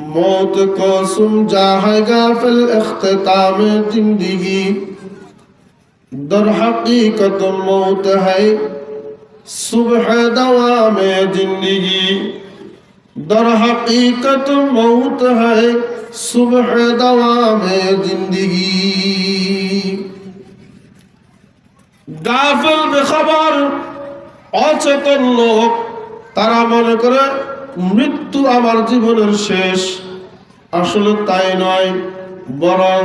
मौत को समझाएगा फिल इख्तिताम जिंदगी दर हकीकत मौत है सुबह दवाम जिंदगी दर हकीकत मौत है सुबह दवाम जिंदगी গাফিল বেখবর অচেতন লোক তারা মনে করে মৃত্যু আমার জীবনের শেষ। আসলে তাই নয়, বরং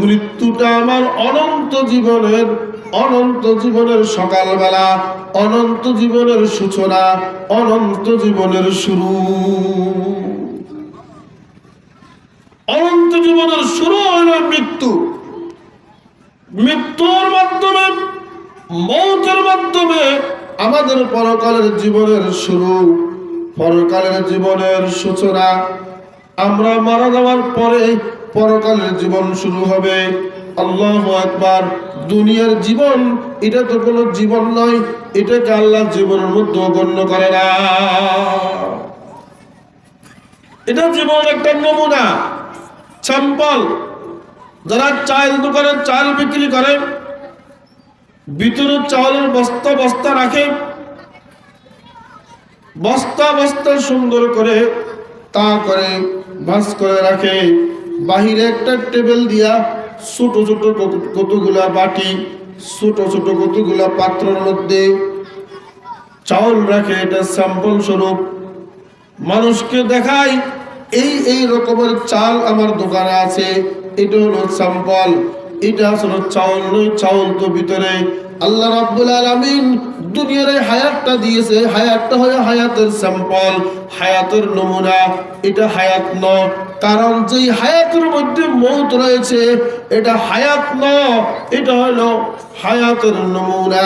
মৃত্যুটা আমার অনন্ত জীবনের সকালবেলা, অনন্ত জীবনের সূচনা, অনন্ত জীবনের শুরু। অনন্ত জীবনের শুরু হইল মৃত্যু। মৃত্যুর মাধ্যমে, মৌতের মাধ্যমে আমাদের পরকালের জীবনের শুরু, পরকালের জীবনের সূচনা। আমরা মারা যাওয়ার পরে পরকালের জীবন শুরু হবে। আল্লাহু আকবার। দুনিয়ার জীবন এটা তো কোনো জীবন নয়, এটাকে আল্লাহ জীবনের মধ্যে গণ্য করে না। এটা জীবন একটা নমুনা, স্যাম্পল। যারা চাল দোকানে চাল বিক্রি করে, ভিতরে চাউলের বস্তা বস্তা রাখে, বস্তা বস্তা সুন্দর করে তা করে ভাঁজ করে রাখে। বাহিরে একটা টেবিল দিয়া ছোট ছোট কতগুলা বাটি, ছোট ছোট কতগুলা পাত্রের মধ্যে চাউল রাখে। এটা স্যাম্পল স্বরূপ মানুষকে দেখায়, এই রকমের চাল আমার দোকানে আছে। এটা হলো স্যাম্পল, এটা আসলে চাউল নয়। চাউল তো ভিতরে। আল্লাহ রাব্বুল আলামিন দুনিয়ার হায়াতটা দিয়েছে, হায়াতটা হয় হায়াতের স্যাম্পল, হায়াতের নমুনা। এটা হায়াত নয়, কারণ যেই হায়াতের মধ্যে মৌত রয়েছে এটা হায়াত নয়, এটা হলো হায়াতের নমুনা।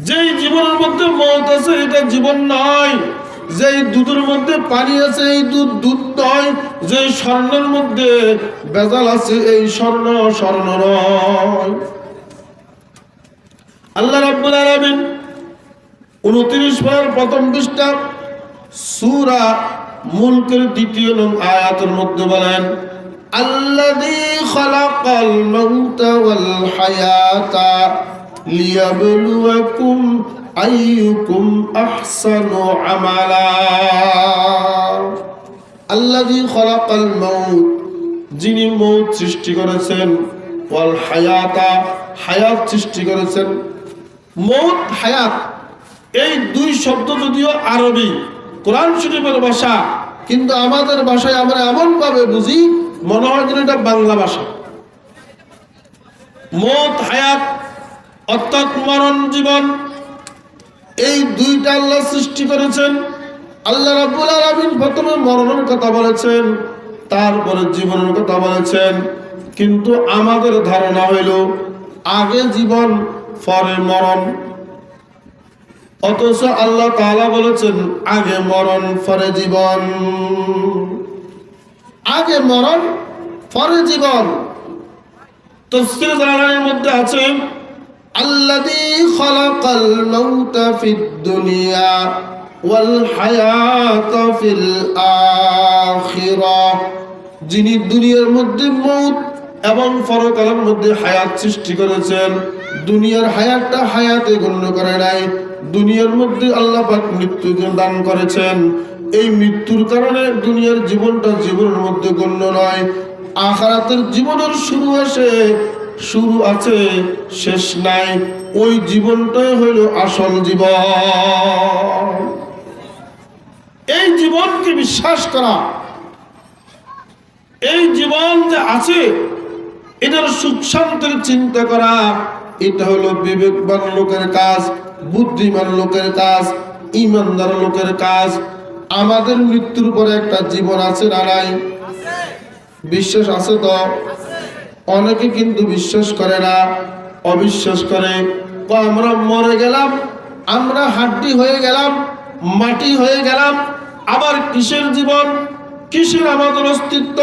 যেই জীবনের মধ্যে মৌত আছে এটা জীবন নয়। যেই দুধের মধ্যে পানি আছে এই দুধ নয়। যে স্বর্ণের মধ্যে ভেজাল আছে এই স্বর্ণ নয়। আল্লাহ রাব্বুল আলামিন 29 পারার প্রথম পৃষ্ঠা সূরা মুলকের 2 নং আয়াতের মধ্যে বলেন, আল্লাযী খালাকাল মাউতা ওয়াল হায়াতা লিয়াবলুয়াকুম আইয়ুকুম আহসানু আমালা। আল্লাযী খালাকাল মাউত, যিনি মৌত সৃষ্টি করেছেন, ওয়াল হায়াতা, হায়াত সৃষ্টি করেছেন। মৌত হায়াত এই দুই শব্দ যদিও আরবি, কোরআন শরীফের ভাষা, কিন্তু আমাদের ভাষায় আমরা এমন ভাবে বুঝি মনে হয় যেন এটা বাংলা ভাষা। মৌত হায়াত অর্থাৎ মরণ জীবন, এই দুইটা আল্লাহ সৃষ্টি করেছেন। আল্লাহ রাব্বুল আলামিন প্রথমে মরণের কথা বলেছেন, তারপরে জীবনের কথা বলেছেন। কিন্তু আমাদের ধারণা হইল আগে জীবন পরে মরণ, অথচ আল্লাহ তাআলা বলেছেন আগে মরণ পরে জীবন। আগে মরণ পরে জীবন। তাফসীর জালালাইনের মধ্যে আছে, আল্লাযী খালাকাল মাউতা ফিদ দুনিয়া ওয়াল হায়াতা ফিল আখিরাহ, যিনি দুনিয়ার মধ্যে মৌত এবং পরকালের মধ্যে হায়াত সৃষ্টি করেছেন। দুনিয়ার হায়াতটা হায়াতে গণ্য করে নাই, দুনিয়ার মধ্যে আল্লাহ পাক মৃত্যুকে দান করেছেন। এই মৃত্যুর কারণে দুনিয়ার জীবনটা জীবনের মধ্যে গণ্য নয়। আখিরাতের জীবনের শুরু আছে শেষ নাই। ওই জীবনটাই হইল আসল জীবন। এই জীবনকে বিশ্বাস করা, এই জীবন যে আছে এটার সুখ শান্তির চিন্তা করা, এটা হলো বিবেকবান লোকের কাজ, বুদ্ধিমান লোকের কাজ, ইমানদার লোকের কাজ। আমাদের মৃত্যুর পরে একটা জীবন আছে না নাই? বিশ্বাস আছে তো? অনেকে কিন্তু বিশ্বাস করে না, অবিশ্বাস করে। আমরা মরে গেলাম, আমরা হাড্ডি হয়ে গেলাম, মাটি হয়ে গেলাম, আবার কিসের জীবন, কিসের আমাদের অস্তিত্ব?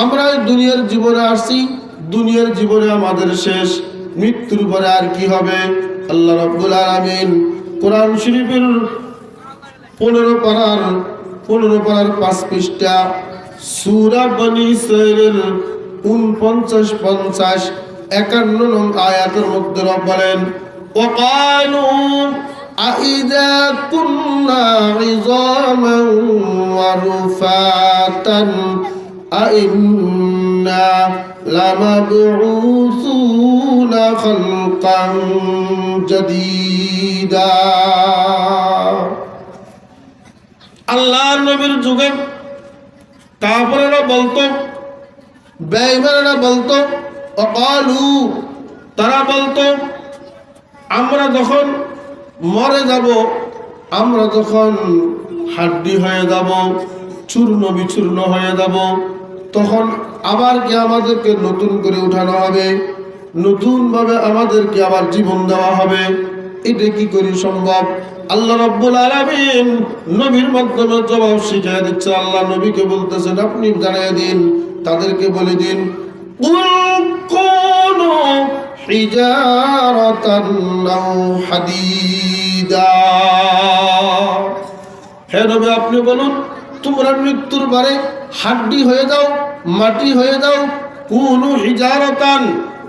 আমরা দুনিয়ার জীবনে আসছি, দুনিয়ার জীবনে আমাদের শেষ, মৃত্যুর পরে আর কি হবে? আল্লাহ রাব্বুল আলামিন কোরআন শরীফের 15 পারার 15 পারার 5 পৃষ্ঠা সূরা বনী ইসরাঈলের 49, 50, 51 নং আয়াতের মধ্যে রব বলেন ওয়াকালু আইযা কুন্না ইযামান ওয়া রুফাতান আইন্না লামাবউসুনা খালকান জাদীদা। আল্লাহর নবীর যুগে কাফেররা বলতো, বেঈমানরা বলতো, ওয়াকালু তারা বলতো আমরা যখন মরে যাব, আমরা যখন হাড্ডি হয়ে যাব, চূর্ণ বিচূর্ণ হয়ে যাব, তখন আবার কি আমাদেরকে নতুন করে উঠানো হবে, নতুন ভাবে আমাদেরকে আবার জীবন দেওয়া হবে? এটা কি করে সম্ভব? আল্লাহ রাব্বুল আলামিন নবীর মাধ্যমে জবাব শিখিয়ে দিচ্ছে। আল্লাহ নবীকে বলতেছেন আপনি জানিয়ে দিন, তাদেরকে বলে দিন কুল কুনু হিজারাতান আও হাদিদা। হে নবী আপনি বলুন তোমরা মৃত্যুর পরে হাড্ডি হয়ে যাও, মাটি হয়ে যাও, কুনু হিজারাতান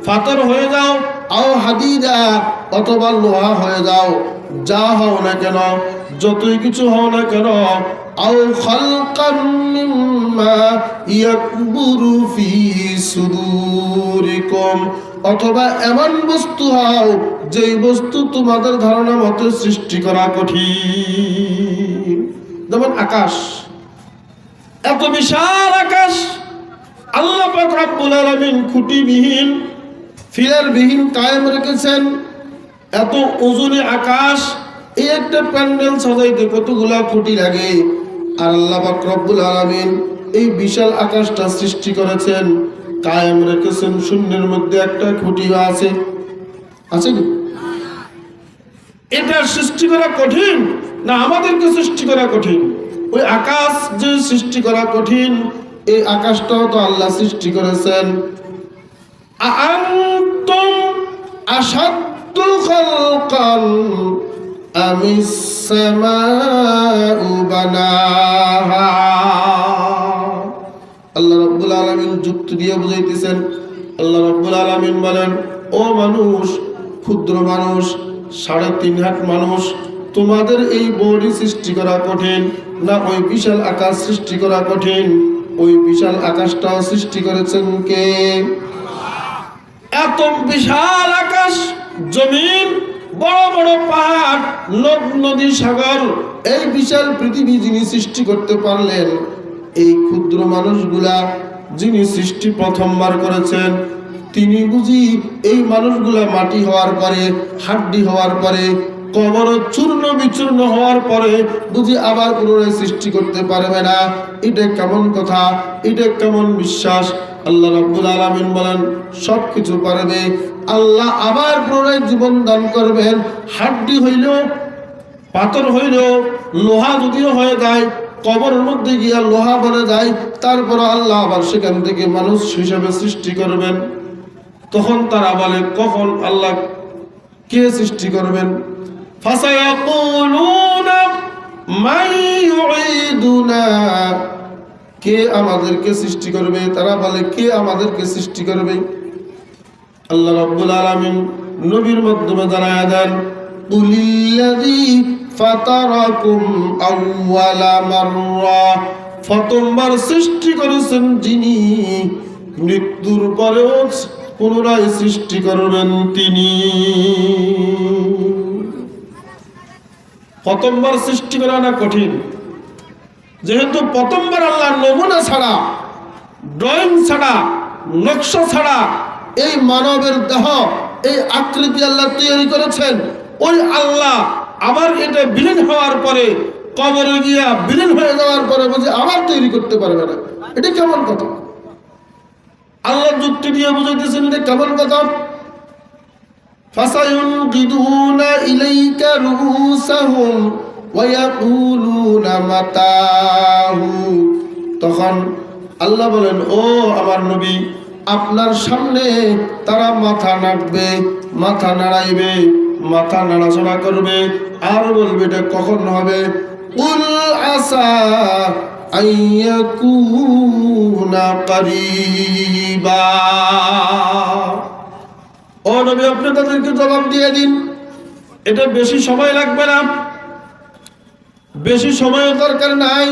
পাথর হয়ে যাও, আও হাদিদা অথবা লোহা হয়ে যাও, যা হও না কেন, যতই কিছু হও না কেন, আও খালকাম মিম্মা ইয়াকবুরু ফি সুদুরিকুম অথবা এমন বস্তু হও যেই বস্তু তোমাদের ধারণা মতে সৃষ্টি করা কঠিন। যেমন আকাশ, এত বিশাল আকাশ আল্লাহ পাক রব্বুল আলামিন খুঁটিবিহীন ফিলারবিহীন কায়েম রেখেছেন। এত ওজনে আকাশ, এই একটা প্যান্ডেল সাজাইতে কতগুলা খুঁটি লাগে, আর আল্লাহ পাক রব্বুল আলামিন এই বিশাল আকাশটা সৃষ্টি করেছেন, কায়েম রেখেছেন। শূন্যের মধ্যে একটা খুঁটিও আছে, আছে কি? এটা সৃষ্টি করা কঠিন না আমাদেরকে সৃষ্টি করা কঠিন? ওই আকাশ যে সৃষ্টি করা কঠিন, এই আকাশটাও তো আল্লাহ সৃষ্টি করেছেন। আনতুম আশাদ্দু খালকান আমিস সামাউ বানাহা। আল্লাহ রাব্বুল আলামিন যুক্তি দিয়ে বুঝাইতেছেন। আল্লাহ রাব্বুল আলামিন বলেন ও মানুষ, ক্ষুদ্র মানুষ, 3.5 হাত মানুষ, তোমাদের এই বডি সৃষ্টি করা কঠিন না ওই বিশাল আকাশ সৃষ্টি করা কঠিন? ওই বিশাল আকাশটাও সৃষ্টি করেছেন কে? এত বিশাল আকাশ, জমিন, বড় বড় পাহাড়, নদ নদী, সাগর, এই বিশাল পৃথিবী যিনি সৃষ্টি করতে পারলেন, এই ক্ষুদ্র মানুষগুলা যিনি সৃষ্টি প্রথমবার করেছেন, তিনি বুঝি এই মানুষগুলা মাটি হওয়ার পরে, হাড্ডি হওয়ার পরে, কবর চূর্ণ বিচূর্ণ হওয়ার পরে বুঝি আবার পুনরায় সৃষ্টি করতে পারবে না? এটা কেমন কথা, এটা কেমন বিশ্বাস? আল্লাহ রাব্বুল আলামিন বলেন সবকিছু পারবে। আল্লাহ আবার পুনরায় জীবন দান করবেন। হাড্ডি হইল, পাথর হইল, লোহা যদিও হয়ে যায়, কবরের মধ্যে গিয়া লোহা বনে যায়, তারপর আল্লাহ আবার সেখান থেকে মানুষ হিসাবে সৃষ্টি করবেন। তখন তারা বলে কখন আল্লাহ কে সৃষ্টি করবেন? ফাসায়াকুলুনা মান ইউঈদুনা, কে আমাদেরকে সৃষ্টি করবে? তারা বলে কে আমাদেরকে সৃষ্টি করবে? আল্লাহ রাব্বুল আলামিন নবীর মাধ্যমে জানায়া দেন কুলিল্লাযী ফাতারাকুম আউওয়ালা মাররা, প্রথমবার সৃষ্টি করেছেন যিনি, মৃত্যুর পরেও পুনরায় সৃষ্টি করবেন তিনি। প্রথমবার সৃষ্টি করা না কঠিন? যেহেতু প্রথমবার আল্লাহর নমুনা ছাড়া, ড্রয়িং ছাড়া, নকশা ছাড়া এই মানবের দেহ, এই আকৃতি আল্লাহ তৈরি করেছেন, ওই আল্লাহ আবার এটা বিলীন হওয়ার পরে, কবরে গিয়া বিলীন হয়ে যাওয়ার পরে বুঝে আবার তৈরি করতে পারবে না? এটা কেমন কথা? আল্লাহ যুক্তি দিয়ে বুঝাইতেছেন এটা কেমন কথা? ফাসায়ুনকিদুনা ইলাইকা রুউসাহুম ওয়া ইয়াকুলুনা মাতাহু। তখন আল্লাহ বলেন ও আমার নবী, আপনার সামনে তারা মাথা নাড়বে, মাথা নাড়াইবে, মাথা নাড়াচড়া করবে, আর বলবে এটা কখন হবে? কুল আসা আইয়াকুনা করিবা। ও নবী, আপনি তাদেরকে জবাব দিয়ে দিন, এটা বেশি সময় লাগবে না, বেশি সময় দরকার নাই,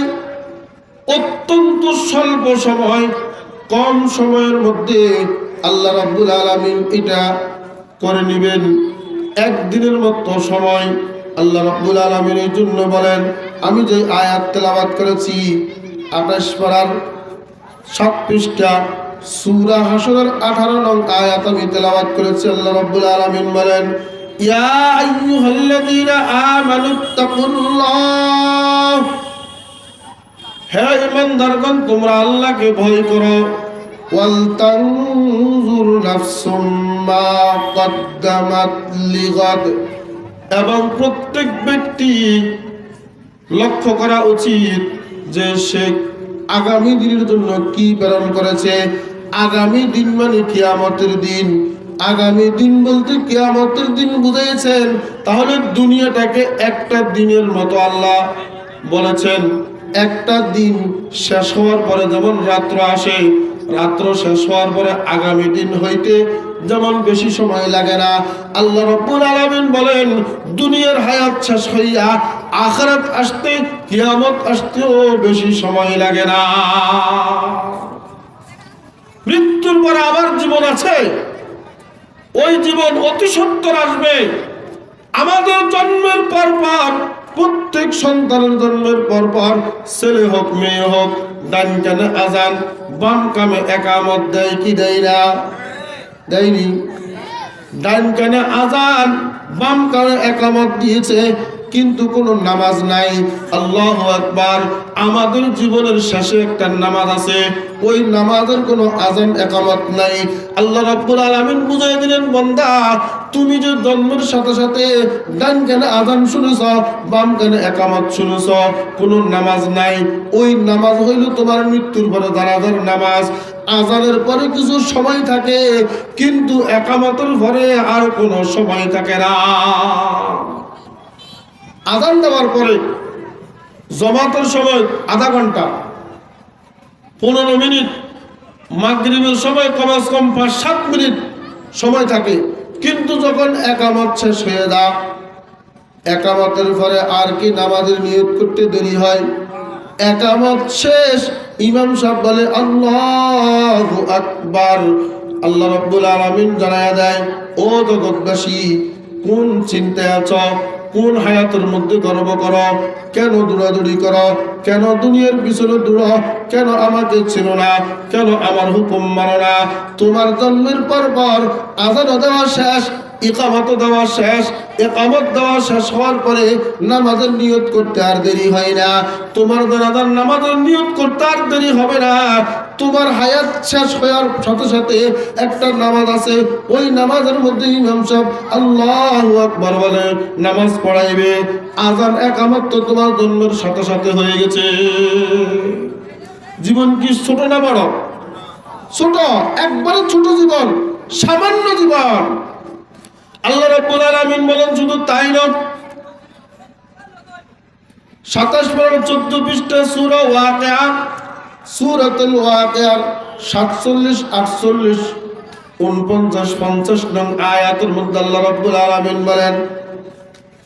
অত্যন্ত স্বল্প সময়, কম সময়ের মধ্যে আল্লাহ রাব্বুল আলামিন এটা করে নেবেন। একদিনের মতো সময় আল্লাহ রাব্বুল আলামিন এর জন্য বলেন, আমি যে আয়াত তেলাওয়াত করেছি 28 পারার 7 পৃষ্ঠা সূরা হাশরের 18 নং আয়াত আমি তেলাওয়াত করেছি। আল্লাহ রাব্বুল আলামিন বলেন, ইয়া আইয়ুহাল্লাযীনা আমানুত্তাকুল্লাহ, হে ঈমানদারগণ তোমরা আল্লাহকে ভয় করো। ওয়াল তানজুর নাফসুম মা কদ্দামাত লিগাদ, এবং প্রত্যেক ব্যক্তি লক্ষ্য করা উচিত যে সে আগামী দিনের জন্য কি প্রেরণ করেছে। আগামী দিন মানে কিয়ামতের দিন। আগামী দিন বলতে কিয়ামতের দিন বুঝিয়েছেন, তাহলে দুনিয়াটাকে একটা দিনের মতো আল্লাহ বলেছেন। একটা দিন শেষ হওয়ার পরে যেমন রাত্র আসে, রাত্র শেষ হওয়ার পরে আগামী দিন হইতে যেমন বেশি সময় লাগে না, আল্লাহ রাব্বুল আলামিন বলেন দুনিয়ার হায়াত শেষ হইয়া আখিরাত আসতে, কিয়ামত আসতেও বেশি সময় লাগে না। মৃত্যুর পরে আবার জীবন আছে, ওই জীবন অতি সত্বর আসবে। আমাদের জন্মের পর পর, প্রত্যেক সন্তানের জন্মের পর পর, ছেলে হোক মেয়ে হোক, ডান কানে আজান বাম কানে একামত দেয় কি দেয় না? দেয়নি। ডান কানে আজান বাম কানে একামত দিয়েছে, কিন্তু কোনো নামাজ নাই। আল্লাহু আকবার। আমাদের জীবনের শেষে একটা নামাজ আছে, ওই নামাজের কোনো আজান একামত নাই। আল্লাহ রাব্বুল আলামিন বুঝাই দিলেন, বান্দা তুমি যে জন্মের সাথে সাথে ডান কানে আজান শুনেছ, বাম কানে একামত শুনেছ, কোনো নামাজ নাই। ওই নামাজ হইল তোমার মৃত্যুর পরে জানাজার নামাজ। আজানের পরে কিছু সময় থাকে, কিন্তু একামতের পরে আর কোনো সময় থাকে না। আজান দেওয়ার পরে জামাতের সময় আধা ঘন্টা 15 মিনিট, মাগরিবের সময় কমাস কম 5-7 মিনিট সময় থাকে। কিন্তু যখন একামত শেষ হয়ে যায়, একামতের পরে আর কি নামাজের নিয়ত করতে দেরি হয়। একামত শেষ, ইমাম সাহেব বলে আল্লাহু আকবার। আল্লাহ রাব্বুল আলামিন জানায়া দেয়, ও জগৎবাসী, কোন চিন্তায় আছো? কোন হায়াতের মধ্যে গর্ব করো? কেন দৌড়াদৌড়ি করো? কেন দুনিয়ার পিছনে দৌড়ো? কেন আমাকে চেনো না? কেন আমার হুকুম মানো না? তোমার জন্মের পর পর আযান দেওয়া শেষ, ইকামত দেওয়া শেষ। ইকামত দেওয়া শেষ হওয়ার পরে নামাজের নিয়ত করতে আর দেরি হয় না। তোমার জানাজার নামাজের নিয়ত করতে আর দেরি হবে না। তোমার হায়াত শেষ হওয়ার সাথে সাথে একটা নামাজ আছে, ওই নামাজের মধ্যে ইমাম সাহেব আল্লাহু আকবার বলে নামাজ পড়াইবে। আজান একামত তো তোমার জন্মের সাথে সাথে হয়ে গেছে। জীবন কি ছোট না বড়? ছোট, একবারে ছোট জীবন, সামান্য জীবন। আল্লাহ রাব্বুল আলামিন বলেন শুধু তাই নয়, 27-14 পৃষ্ঠা সূরা ওয়াকিয়া, সূরাতুল ওয়াকিয়া 47, 48, 49, 50 নং আয়াতের মধ্যে আল্লাহ রাব্বুল আলামিন বলেন,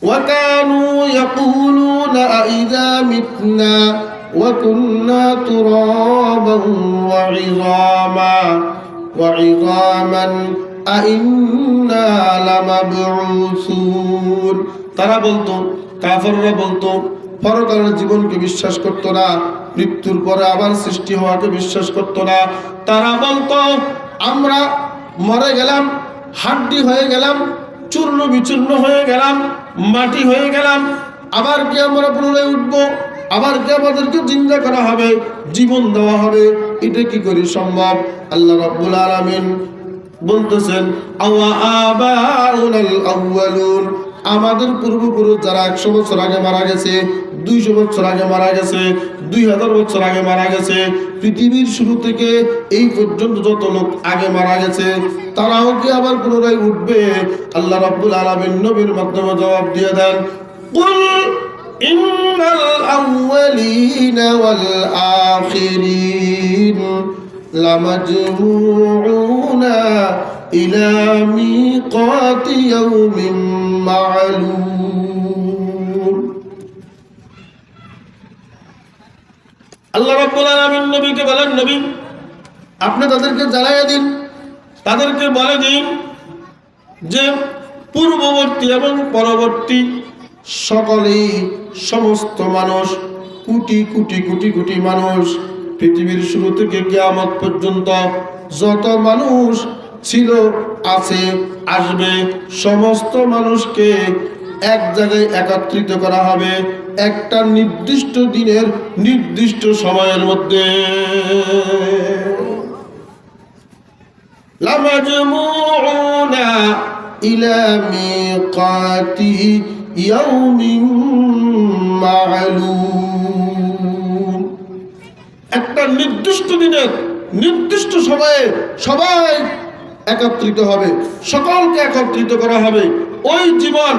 ওয়া কানু ইয়াকুলুনা আইযা মিতনা ওয়া কুন্না তুরাবান ওয়া ইযামান আইন্না লামাবউসুন। তারা বলতো, কাফেররা বলতো, পরকালের জীবনকে বিশ্বাস করতো না, মৃত্যুর পরে আবার সৃষ্টি হওয়াকে বিশ্বাস করতো না। তারা বলতো আমরা মরে গেলাম, হাড্ডি হয়ে গেলাম, চূর্ণ বিচূর্ণ হয়ে গেলাম, মাটি হয়ে গেলাম, আবার কি আমরা পুনরায় উঠবো? আবার কি আমাদেরকে জিন্দা করা হবে, জীবন দেওয়া হবে? এটা কি করে সম্ভব? আল্লাহ রাব্বুল আলামিন বলতেছেন, আমাদের পূর্বপুরুষ যারা 100 বছর আগে মারা গেছে, 200 বছর আগে মারা গেছে, 2000 বছর আগে মারা গেছে, পৃথিবীর শুরু থেকে এই পর্যন্ত যত লোক আগে মারা গেছে, তারাও কি আবার পুনরায় উঠবে? আল্লাহ রাব্বুল আলামিন নবীর মাধ্যমে জবাব দিয়ে দেন, কুল ইন্নাল আউয়ালিনা ওয়াল আখিরিন লামাজমুউনা ইলা মিকাতি ইয়াউমিন মা'লুম। আল্লাহ রাব্বুল আলামিন নবীকে বলেন, নবী আপনি তাদেরকে জানাইয়া দিন, তাদেরকে বলে দিন যে পূর্ববর্তী এবং পরবর্তী সকলেই, সমস্ত মানুষ, কোটি কোটি কোটি কোটি মানুষ, পৃথিবীর শুরু থেকে কিয়ামত পর্যন্ত যত মানুষ ছিল, আছে, আসবে, সমস্ত মানুষকে এক জায়গায় একত্রিত করা হবে একটা নির্দিষ্ট দিনের নির্দিষ্ট সময়ের মধ্যে। লামাজমুউনা ইলা মিকাতি ইয়াউমিন মা'লুম। একটা নির্দিষ্ট দিনের নির্দিষ্ট সময়ে সবাই একত্রিত হবে, সকলকে একত্রিত করা হবে। ওই জীবন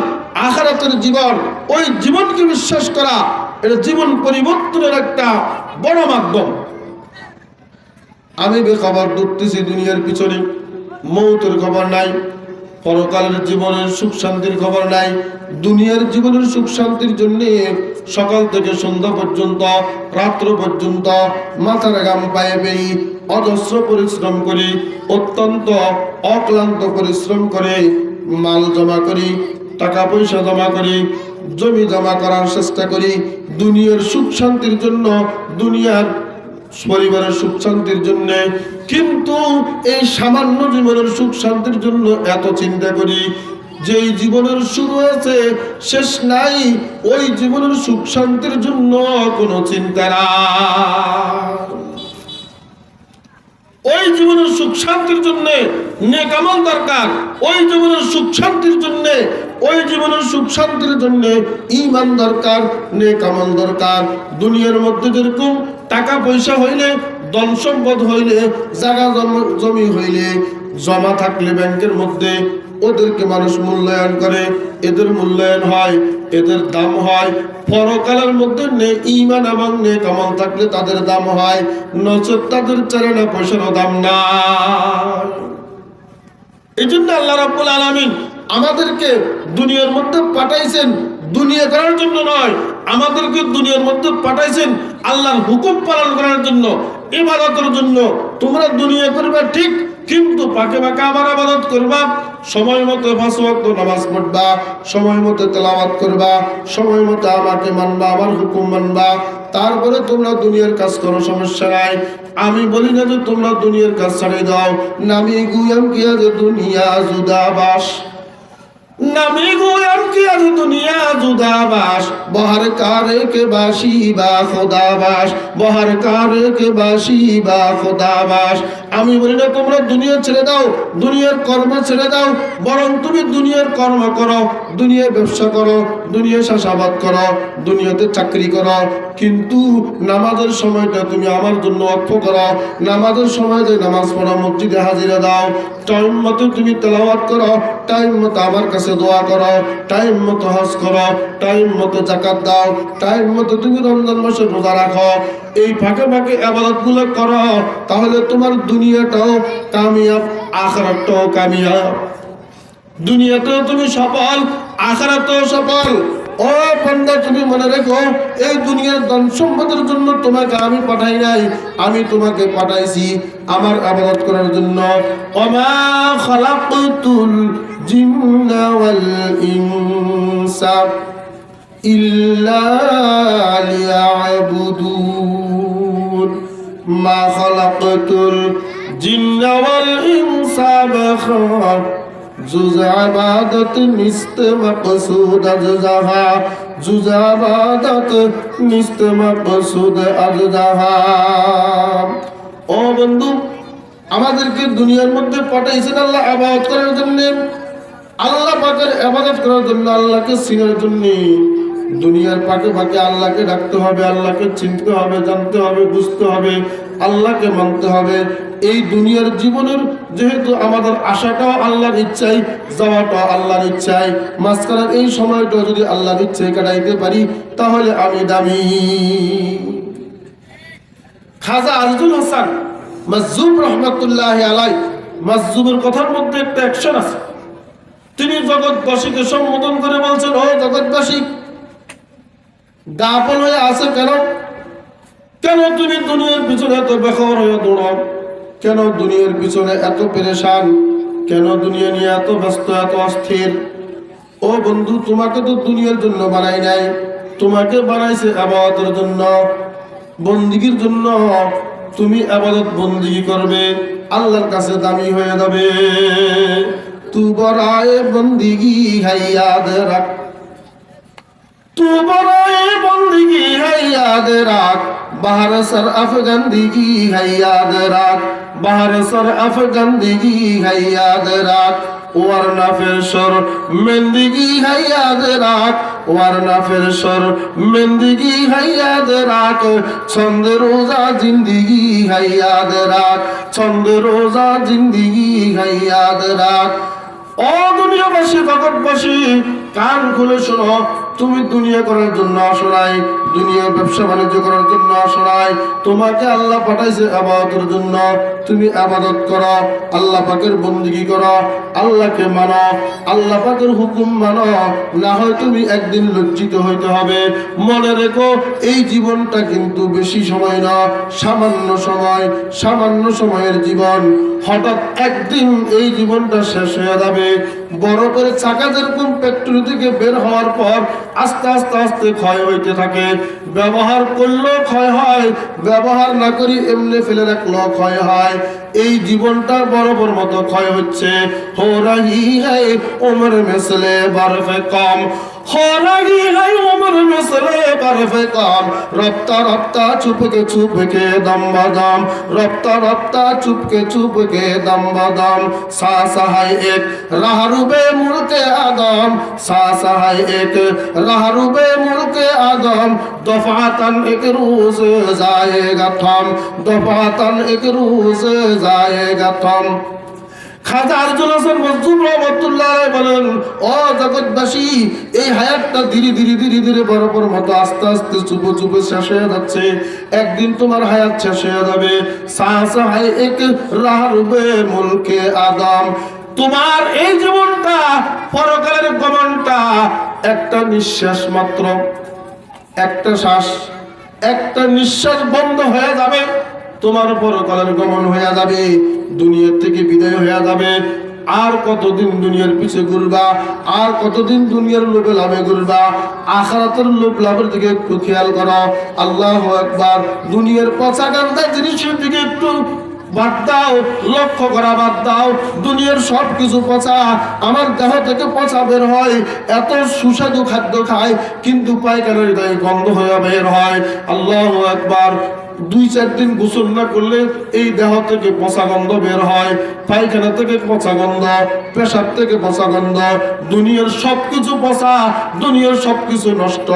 আখিরাতের জীবন, ওই জীবনকে বিশ্বাস করা, এটা জীবন পরিবর্তনের একটা বড় মাধ্যম। আমি বেখবর দৌড়তেছি দুনিয়ার পিছনে, মৌতের খবর নাই, পরকালের জীবনের সুখ শান্তির খবর নাই। দুনিয়ার জীবনের সুখ শান্তির জন্য সকাল থেকে সন্ধ্যা পর্যন্ত, রাত্র পর্যন্ত মাথার ঘাম পায়ে পেয়ে অজস্র পরিশ্রম করি, অত্যন্ত অক্লান্ত পরিশ্রম করে মাল জমা করি, টাকা পয়সা জমা করি, জমি জমা করার চেষ্টা করি দুনিয়ার সুখ শান্তির জন্য, দুনিয়ার পরিবারের সুখ শান্তির জন্য। কিন্তু এই সামান্য জীবনের সুখ শান্তির জন্য এত চিন্তা করি, যেই জীবনের শুরু হয়েছে শেষ নাই, ওই জীবনের সুখ শান্তির জন্য কোনো চিন্তা নাই। ওই জীবনের সুখ শান্তির জন্য নেক আমল দরকার, ওই জীবনের সুখ শান্তির জন্য, ওই জীবনের সুখ শান্তির জন্য ঈমান দরকার, নেক আমল দরকার। দুনিয়ার মধ্যে যেরকম টাকা পয়সা হইলে, ধন সম্পদ হইলে, জায়গা জমি হইলে, জমা থাকলে ব্যাংকের মধ্যে, ওদেরকে মানুষ মূল্যায়ন করে, এদের মূল্যায়ন হয়, এদের দাম হয়। পরকালের মধ্যে ঈমান এবং নেক আমল থাকলে তাদের দাম হয়, নচেৎ তাদের চারানা পয়সারও দাম নাই। এই জন্য আল্লাহ রাব্বুল আলামিন আমাদেরকে দুনিয়ার মধ্যে পাঠাইছেন দুনিয়া করার জন্য নয়, আমাদেরকে দুনিয়ার মধ্যে পাঠাইছেন আল্লাহর হুকুম পালন করার জন্য, ইবাদতের জন্য। তোমরা দুনিয়া করবে ঠিক, কিন্তু পাকে পাকে আমার ইবাদত করবা, সময় মতো 5 ওয়াক্ত নামাজ পড়বা, সময় মতো তেলাওয়াত করবা, সময় মতো আমাকে মানবা, আমার হুকুম মানবা, তারপরে তোমরা দুনিয়ার কাজ করো, সমস্যা নাই। আমি বলি না যে তোমরা দুনিয়ার কাজ ছাড়িয়ে দাও। নামি গুয়াম কি আজ দুনিয়া জুদাবাস, নামি গুয়াম কি আজ দুনিয়া জুদাবাস, বহার কারে কে বাসি বা খোদাবাস, বহার কারে কে বাসি বা খোদাবাস। আমি বলি না তোমরা দুনিয়া ছেড়ে দাও, দুনিয়ার কর্ম ছেড়ে দাও, বরং তুমি দুনিয়ার কর্ম করো, দুনিয়ার ব্যবসা করো, দুনিয়ার চাষাবাদ করো, দুনিয়াতে চাকরি করো, কিন্তু নামাজের সময়টা তুমি আমার জন্য ওয়াকফ করো। নামাজের সময় যে নামাজ পড়ো, মসজিদে হাজিরা দাও, টাইম মতো তুমি তেলাওয়াত করো, টাইম মতো আমার কাছে দোয়া করো, টাইম মতো হজ করো, টাইম মতো যাকাত দাও, টাইম মতো তুমি রমজান মাসে রোজা রাখো। এই ফাঁকে ফাঁকে ইবাদতগুলো করো, তাহলে তোমার দুনিয়াটাও কামিয়াব, আখিরাতটাও কামিয়াব। দুনিয়াতেও তুমি সফল, আখিরাতেও সফল। ও বান্দা, তুমি মনে রেখো, এই দুনিয়ার ধন সম্পদের জন্য তোমাকে আমি পাঠাই নাই, আমি তোমাকে পাঠাইছি আমার ইবাদত করার জন্য। ওমা খালাকতুল জিন্না ওয়াল ইনসা ইল্লা লিয়াবুদুন, মা খালাকতুল জিন্না ওয়াল ইনসা বাখা जुज़ इबादत निस्त मक़सूद अज़ज़हा, जुज़ इबादत निस्त मक़सूद अज़ज़हा। ও বন্ধু, আমাদেরকে দুনিয়ার মধ্যে পাঠাইছেন আল্লাহ ইবাদত করার জন্য, আল্লাহ পাকের ইবাদত করার জন্য, আল্লাহকে চিনার জন্য। দুনিয়ার পাকে পাকে আল্লাহকে ডাকতে হবে, আল্লাহকে চিনতে হবে, জানতে হবে, বুঝতে হবে, আল্লাহকে মানতে হবে। এই দুনিয়ার জীবনের যেহেতু আমাদের আশাটাও আল্লাহর ইচ্ছাই, যাওয়াটাও আল্লাহর ইচ্ছাই, মাঝখানের এই সময়টা যদি আল্লাহর ইচ্ছায় কাটাইতে পারি তাহলে আমি দামি। খাজা আজিজুল হাসান মাজজুব রহমতুল্লাহ আলাই, মাজজুবের কথার মধ্যে একটা অ্যাকশন আছে। তিনি জগৎবাসীকে সম্বোধন করে বলছেন, ও জগৎবাসী, গাফল হয়ে আছে কেন? কেন তুমি দুনিয়ার পিছনে এত বেখবর হয়ে দৌড়াও? কেন দুনিয়ার পিছনে এত পেরেশান? কেন দুনিয়া নিয়ে এত ব্যস্ত, এত অস্থির? ও বন্ধু, তোমাকে তো দুনিয়ার জন্য বানাই নাই, তোমাকে বানাইছে ইবাদতের জন্য, বন্দিগির জন্য। তুমি ইবাদত বন্দিগি করবে, আল্লাহর কাছে দামি হয়ে যাবে। তু বরায়ে বন্দিগি है याद रख, तू बराए बंदगी है याद रख, बाहर सर अफगंदगी है याद रख, बाहर सर अफगंदगी है याद रख, वरना फिर शर्मिंदगी है याद रख, वरना फिर शर्मिंदगी है याद रख, चंद रोजा जिंदगी है याद रख, चंद रोजा जिंदगी है याद रख। ও দুনিয়াবাসী, জগৎবাসী, কান খুলে শোনো, তুমি দুনিয়া করার জন্য আসো নাই, দুনিয়া ব্যবসা বাণিজ্য করার জন্য আসো নাই, তোমাকে আল্লাহ পাঠাইছে ইবাদতের জন্য। তুমি ইবাদত করো, আল্লাহ পাকের বন্দেগী করো, আল্লাহকে মানো, আল্লাহ পাকের হুকুম মানো, না হয় তুমি একদিন লজ্জিত হইতে হবে। মনে রেখো, এই জীবনটা কিন্তু বেশি সময় না, সামান্য সময়, সামান্য সময়ের জীবন। হঠাৎ একদিন এই জীবনটা শেষ হয়ে যাবে। বরফের চাকা যেরকম ফ্যাক্টরি থেকে বের হওয়ার পর আস্তে আস্তে আস্তে ক্ষয় হইতে থাকে, ব্যবহার করলেও ক্ষয় হয়, ব্যবহার না করি এমনি ফেলে রাখলেও ক্ষয় হয়। এই জীবনটা বরফের মতো ক্ষয় হচ্ছে। হো রহি হ্যায় উমর মিসলে বরফে কম, हो रही है उम्र मिसले बर्फ़ कम, रफ्ता रफ्ता चुप के दम बदम, रफ्ता रफ्ता चुप के दम बदम। सांस है एक राहरूबे मुल्के आदम, सांस है एक राहरूबे मुल्के आदम, दफातन एक रोज जाएगा थम, दफातन एक रोज जाएगा थम। খাজা আজিজুল হাসান মাজজুব রহমতুল্লাহ আলাইহি বলেন, ও জগৎবাসী, এই হায়াতটা ধীরে ধীরে ধীরে ধীরে বরফের মতো আস্তে আস্তে চুপে চুপে শেষ হয়ে যাচ্ছে। একদিন তোমার হায়াত শেষ হয়ে যাবে। সাহসা হায় এক রাহরুবে মুলকে আদম, তোমার এই জীবনটা, পরকালের গমনটা একটা নিঃশ্বাস মাত্র, একটা শ্বাস, একটা নিঃশ্বাস বন্ধ হয়ে যাবে, তোমার পরকালের গমন হয়ে যাবে, দুনিয়ার থেকে বিদায় হয়ে যাবে। আর কতদিন দুনিয়ার পিছে ঘুরবা? আর কতদিন দুনিয়ার লোভে লাভে ঘুরবা? আখিরাতের লোভ লাভের দিকে একটু খেয়াল করো। আল্লাহু আকবার। দুনিয়ার পচা গন্ধা জিনিসের দিকে একটু বাদ দাও, লক্ষ্য করা বাদ দাও। দুনিয়ার সব কিছু পচা, আমার দেহ থেকে পচা বের হয়, এত সুস্বাদু খাদ্য খায় কিন্তু পায়খানার গন্ধ হয়ে বের হয়। আল্লাহু আকবার। 2-4 দিন গোসল না করলে এই দেহ থেকে পচা গন্ধ বের হয়, পায়খানা থেকে পচা গন্ধ, পেশাব থেকে পচা গন্ধ। দুনিয়ার সবকিছু পচা, দুনিয়ার সবকিছু নষ্ট।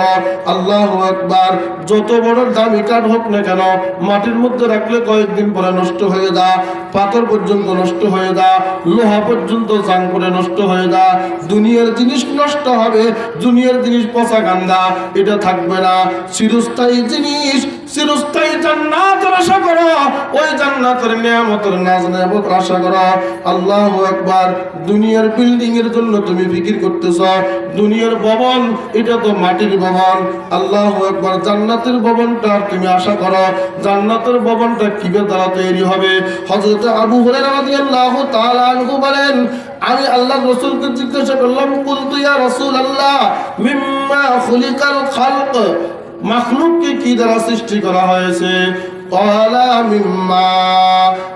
আল্লাহু আকবার। যত বড় দামি কাঠ হোক না কেন, মাটির মধ্যে রাখলে কয়েকদিন পরে নষ্ট হয়ে যা, পাথর পর্যন্ত নষ্ট হয়ে যা, লোহা পর্যন্ত জাং করে নষ্ট হয়ে যা। দুনিয়ার জিনিস নষ্ট হবে, দুনিয়ার জিনিস পচা গান্দা, এটা থাকবে না। চিরস্থায়ী জিনিস, চিরস্থায়ী জান্নাতের আশা করো, ওই জান্নাতের নিয়ামতের নাজ নিয়ামত আশা করো। আল্লাহু আকবার। দুনিয়ার বিল্ডিং এর জন্য তুমি ফিকির করতেছ, দুনিয়ার ভবন এটা তো মাটির ভবন। আল্লাহু আকবার। জান্নাতের ভবনটা তুমি আশা করো, জান্নাতের ভবনটা কিভাবে দ্বারা তৈরি হবে? হযরত আবু হুরায়রা রাদিয়াল্লাহু তাআলা আনহু বলেন, আমি আল্লাহর রাসূলকে জিজ্ঞাসা করলাম, কুলতু ইয়া রাসূলুল্লাহ মিম্মা খুলিকাল খালক, মাখলুককে কি দ্বারা সৃষ্টি করা হয়েছে? ক্বালা মিম্মা,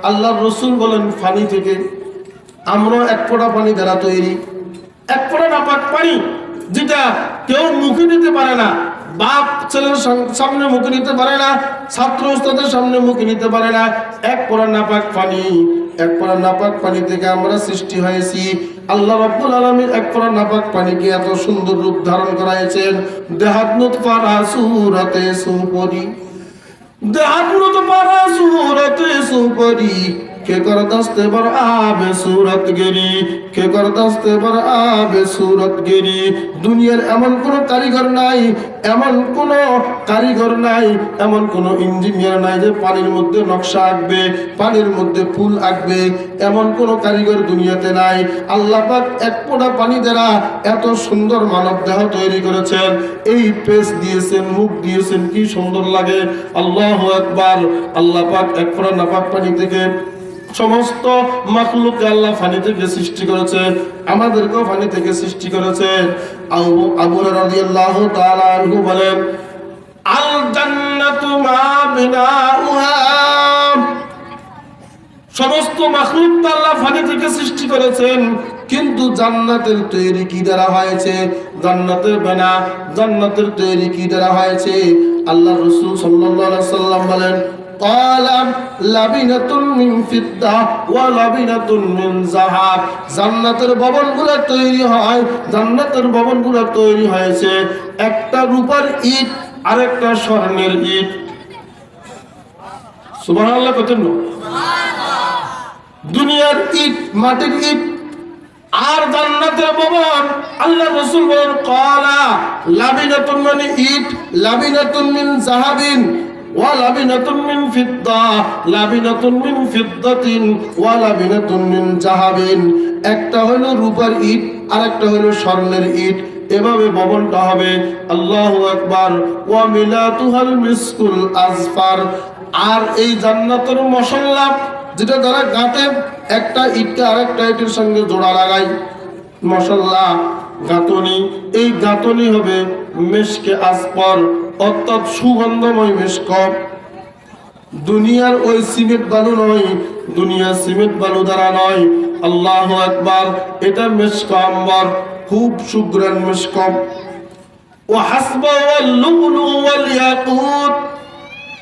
আল্লাহর রাসূল বলেন পানি থেকে। আমরা এক ফোঁটা পানি দ্বারা তৈরি, এক ফোঁটা নাপাক পানি, যেটা কেউ মুখে নিতে পারে না, বাপ ছেলের সামনে মুখে নিতে পারে না, ছাত্র ওস্তাদের সামনে মুখে নিতে পারে না। এক ফোঁটা নাপাক পানি, এক ফোঁটা নাপাক পানি থেকে আমরা সৃষ্টি হয়েছি। আল্লাহ রাব্বুল আলামিন এক ফোঁটা নাপাক পানিকে এত সুন্দর রূপ ধারণ করাইছেন। দেহাত নুতফা সূরাতে সুপরি, দেহাত নুতফা সূরাতে সুপরি, के कर दस्ते पर आबे सूरत गिरी के कर दस्ते पर आबे सूरत गिरी দুনিয়ার এমন কোন কারিগর নাই এমন কোন কারিগর নাই এমন কোন ইঞ্জিনিয়ার নাই যে পানির মধ্যে নকশা আঁকবে পানির মধ্যে ফুল আঁকবে এমন কোন কারিগর দুনিয়াতে নাই আল্লাহ পাক এক ফোঁটা পানি দ্বারা এত সুন্দর মানব দেহ তৈরি করেছেন এই পেস দিয়েছেন মুখ দিয়েছেন কি সুন্দর লাগে আল্লাহু আকবার আল্লাহ পাক এক ফোঁটা নাপাক পানি থেকে সমস্ত মাখলুককে আল্লাহ পানি থেকে সৃষ্টি করেছে আমাদেরকেও পানি থেকে সৃষ্টি করেছে আবু হুরায়রা রাদিয়াল্লাহু তাআলা আনহু বলেন আল জান্নাতু মা বিনাউহা সমস্ত মাখলুক আল্লাহ পানি থেকে সৃষ্টি করেছেন কিন্তু জান্নাতের তৈরি কি দ্বারা হয়েছে জান্নাতের বানা জান্নাতের তৈরি কি দ্বারা হয়েছে আল্লাহ রাসূল সাল্লাল্লাহু আলাইহি ওয়াসাল্লাম বলেন قال لبنة من فضة ولبنة من ذهب জান্নাতের ভবনগুলো তৈরি হয় জান্নাতের ভবনগুলো তৈরি হয়েছে একটা রূপার ইট আর একটা স্বর্ণের ইট সুবহানাল্লাহ কত সুবহানাল্লাহ দুনিয়ার ইট মাটির ইট আর জান্নাতের ভবন আল্লাহ রাসূল বলেন ক্বালা লাবিনাতুন মানে ইট লাবিনাতুন মিন যাহাবিন ওয়া লাবিনাতুন মিন ফিদ্দা লাবিনাতুন মিন ফিদ্দাতিন ওয়া লাবিনাতুন মিন যাহাবিন একটা হলো রূপার ইট আর একটা হলো স্বর্ণের ইট এভাবে ভবনটা হবে আল্লাহু আকবার ওয়া মিলাতুহাল মিসকুল আজফার আর এই জান্নাতের মশলা যেটা দ্বারা গাঁথে একটা ইটকে আরেকটা ইটের সঙ্গে জোড়া লাগাই মশলা গাঁথনি এই গাঁথনি হবে মিশকে আসফার অর্থাৎ সুগন্ধময় মিশক দুনিয়ার ওই সিমেন্ট বালু নয় দুনিয়ার সিমেন্ট বালু দ্বারা নয় আল্লাহু আকবার এটা মিশক আম্বার খুব সুগ্রাণ মিশক ওয়া হাসবা ওয়াল লুলু ওয়াল ইয়াকুত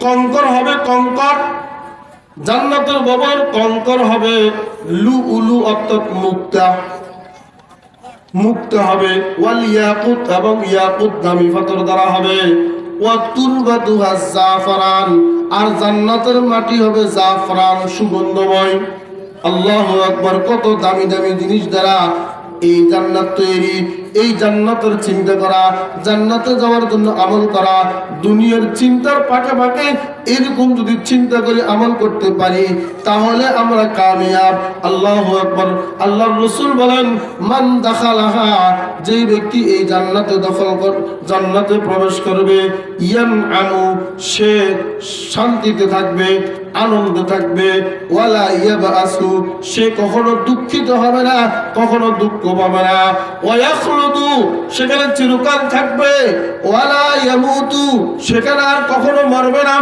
কঙ্কর হবে কঙ্কর জান্নাতের ভবন কঙ্কর হবে লুলু অর্থাৎ মুক্তা মুক্ত হবে ওয়াল ইয়াকুত এবং ইয়াকুত দামি পাথর দ্বারা হবে ওয়া তুরবাতুহা জাফরান আর জান্নাতের মাটি হবে জাফরান সুগন্ধময় আল্লাহু আকবার কত দামি দামি জিনিস দ্বারা এই জান্নাত তৈরি এই জান্নাতের চিন্তা করা জান্নাতে যাওয়ার জন্য আমল করা দুনিয়ার চিন্তার পাকে পাকে এরকম যদি চিন্তা করে আমল করতে পারি তাহলে আমরা কামিয়াব আল্লাহু আকবার আল্লাহর রাসূল বলেন মান দাখালাহা যে ব্যক্তি এই জান্নাতে জান্নাতে প্রবেশ করবে ইয়ানআমু সে শান্তিতে থাকবে আনন্দে থাকবে ওয়ালা ইয়াবাসু সে কখনো দুঃখিত হবে না কখনো দুঃখ পাবে না ওয়ায়াখলুদু সেখানে চিরকাল থাকবে ওয়ালা ইয়ামুতু সেখানে আর কখনো মরবে না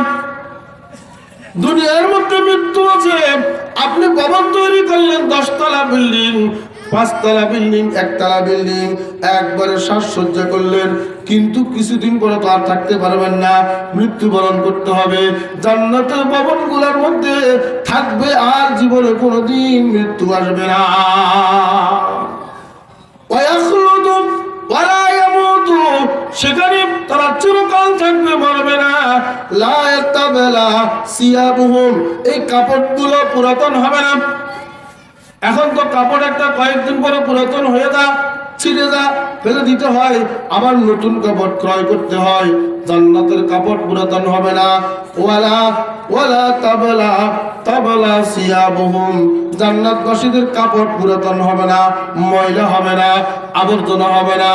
দুনিয়ার মধ্যে মৃত্যু আছে আপনি ভবন তৈরি করলেন 10 তলা বিল্ডিং 5 তলা বিল্ডিং 1 তলা বিল্ডিং একবারে সাজসজ্জা করলেন কিন্তু কিছুদিন পরে তো আর থাকতে পারবেন না মৃত্যুবরণ করতে হবে জান্নাতের ভবনগুলোর মধ্যে থাকবে আর জীবনে কোনোদিন মৃত্যু আসবে না ওয়ায়াখলুদু ওয়ালা ইয়ামুতু সেখানে তারা চিরকাল থাকবে মরবে না লা ইয়াতাবালা সিয়াবুহুম এই কাপড়গুলো পুরাতন হবে না এখন তো কাপড় একটা কয়েকদিন পরে পুরাতন হয়ে যা ছিঁড়ে যা ফেলে দিতে হয় আবার নতুন কাপড় ক্রয় করতে হয় জান্নাতের কাপড় পুরাতন হবে না ওয়ালা ওয়ালা তাবলা তাবলা সিয়াবুহুম জান্নাতবাসীদের কাপড় পুরাতন হবে না ময়লা হবে না আবর্জনা হবে না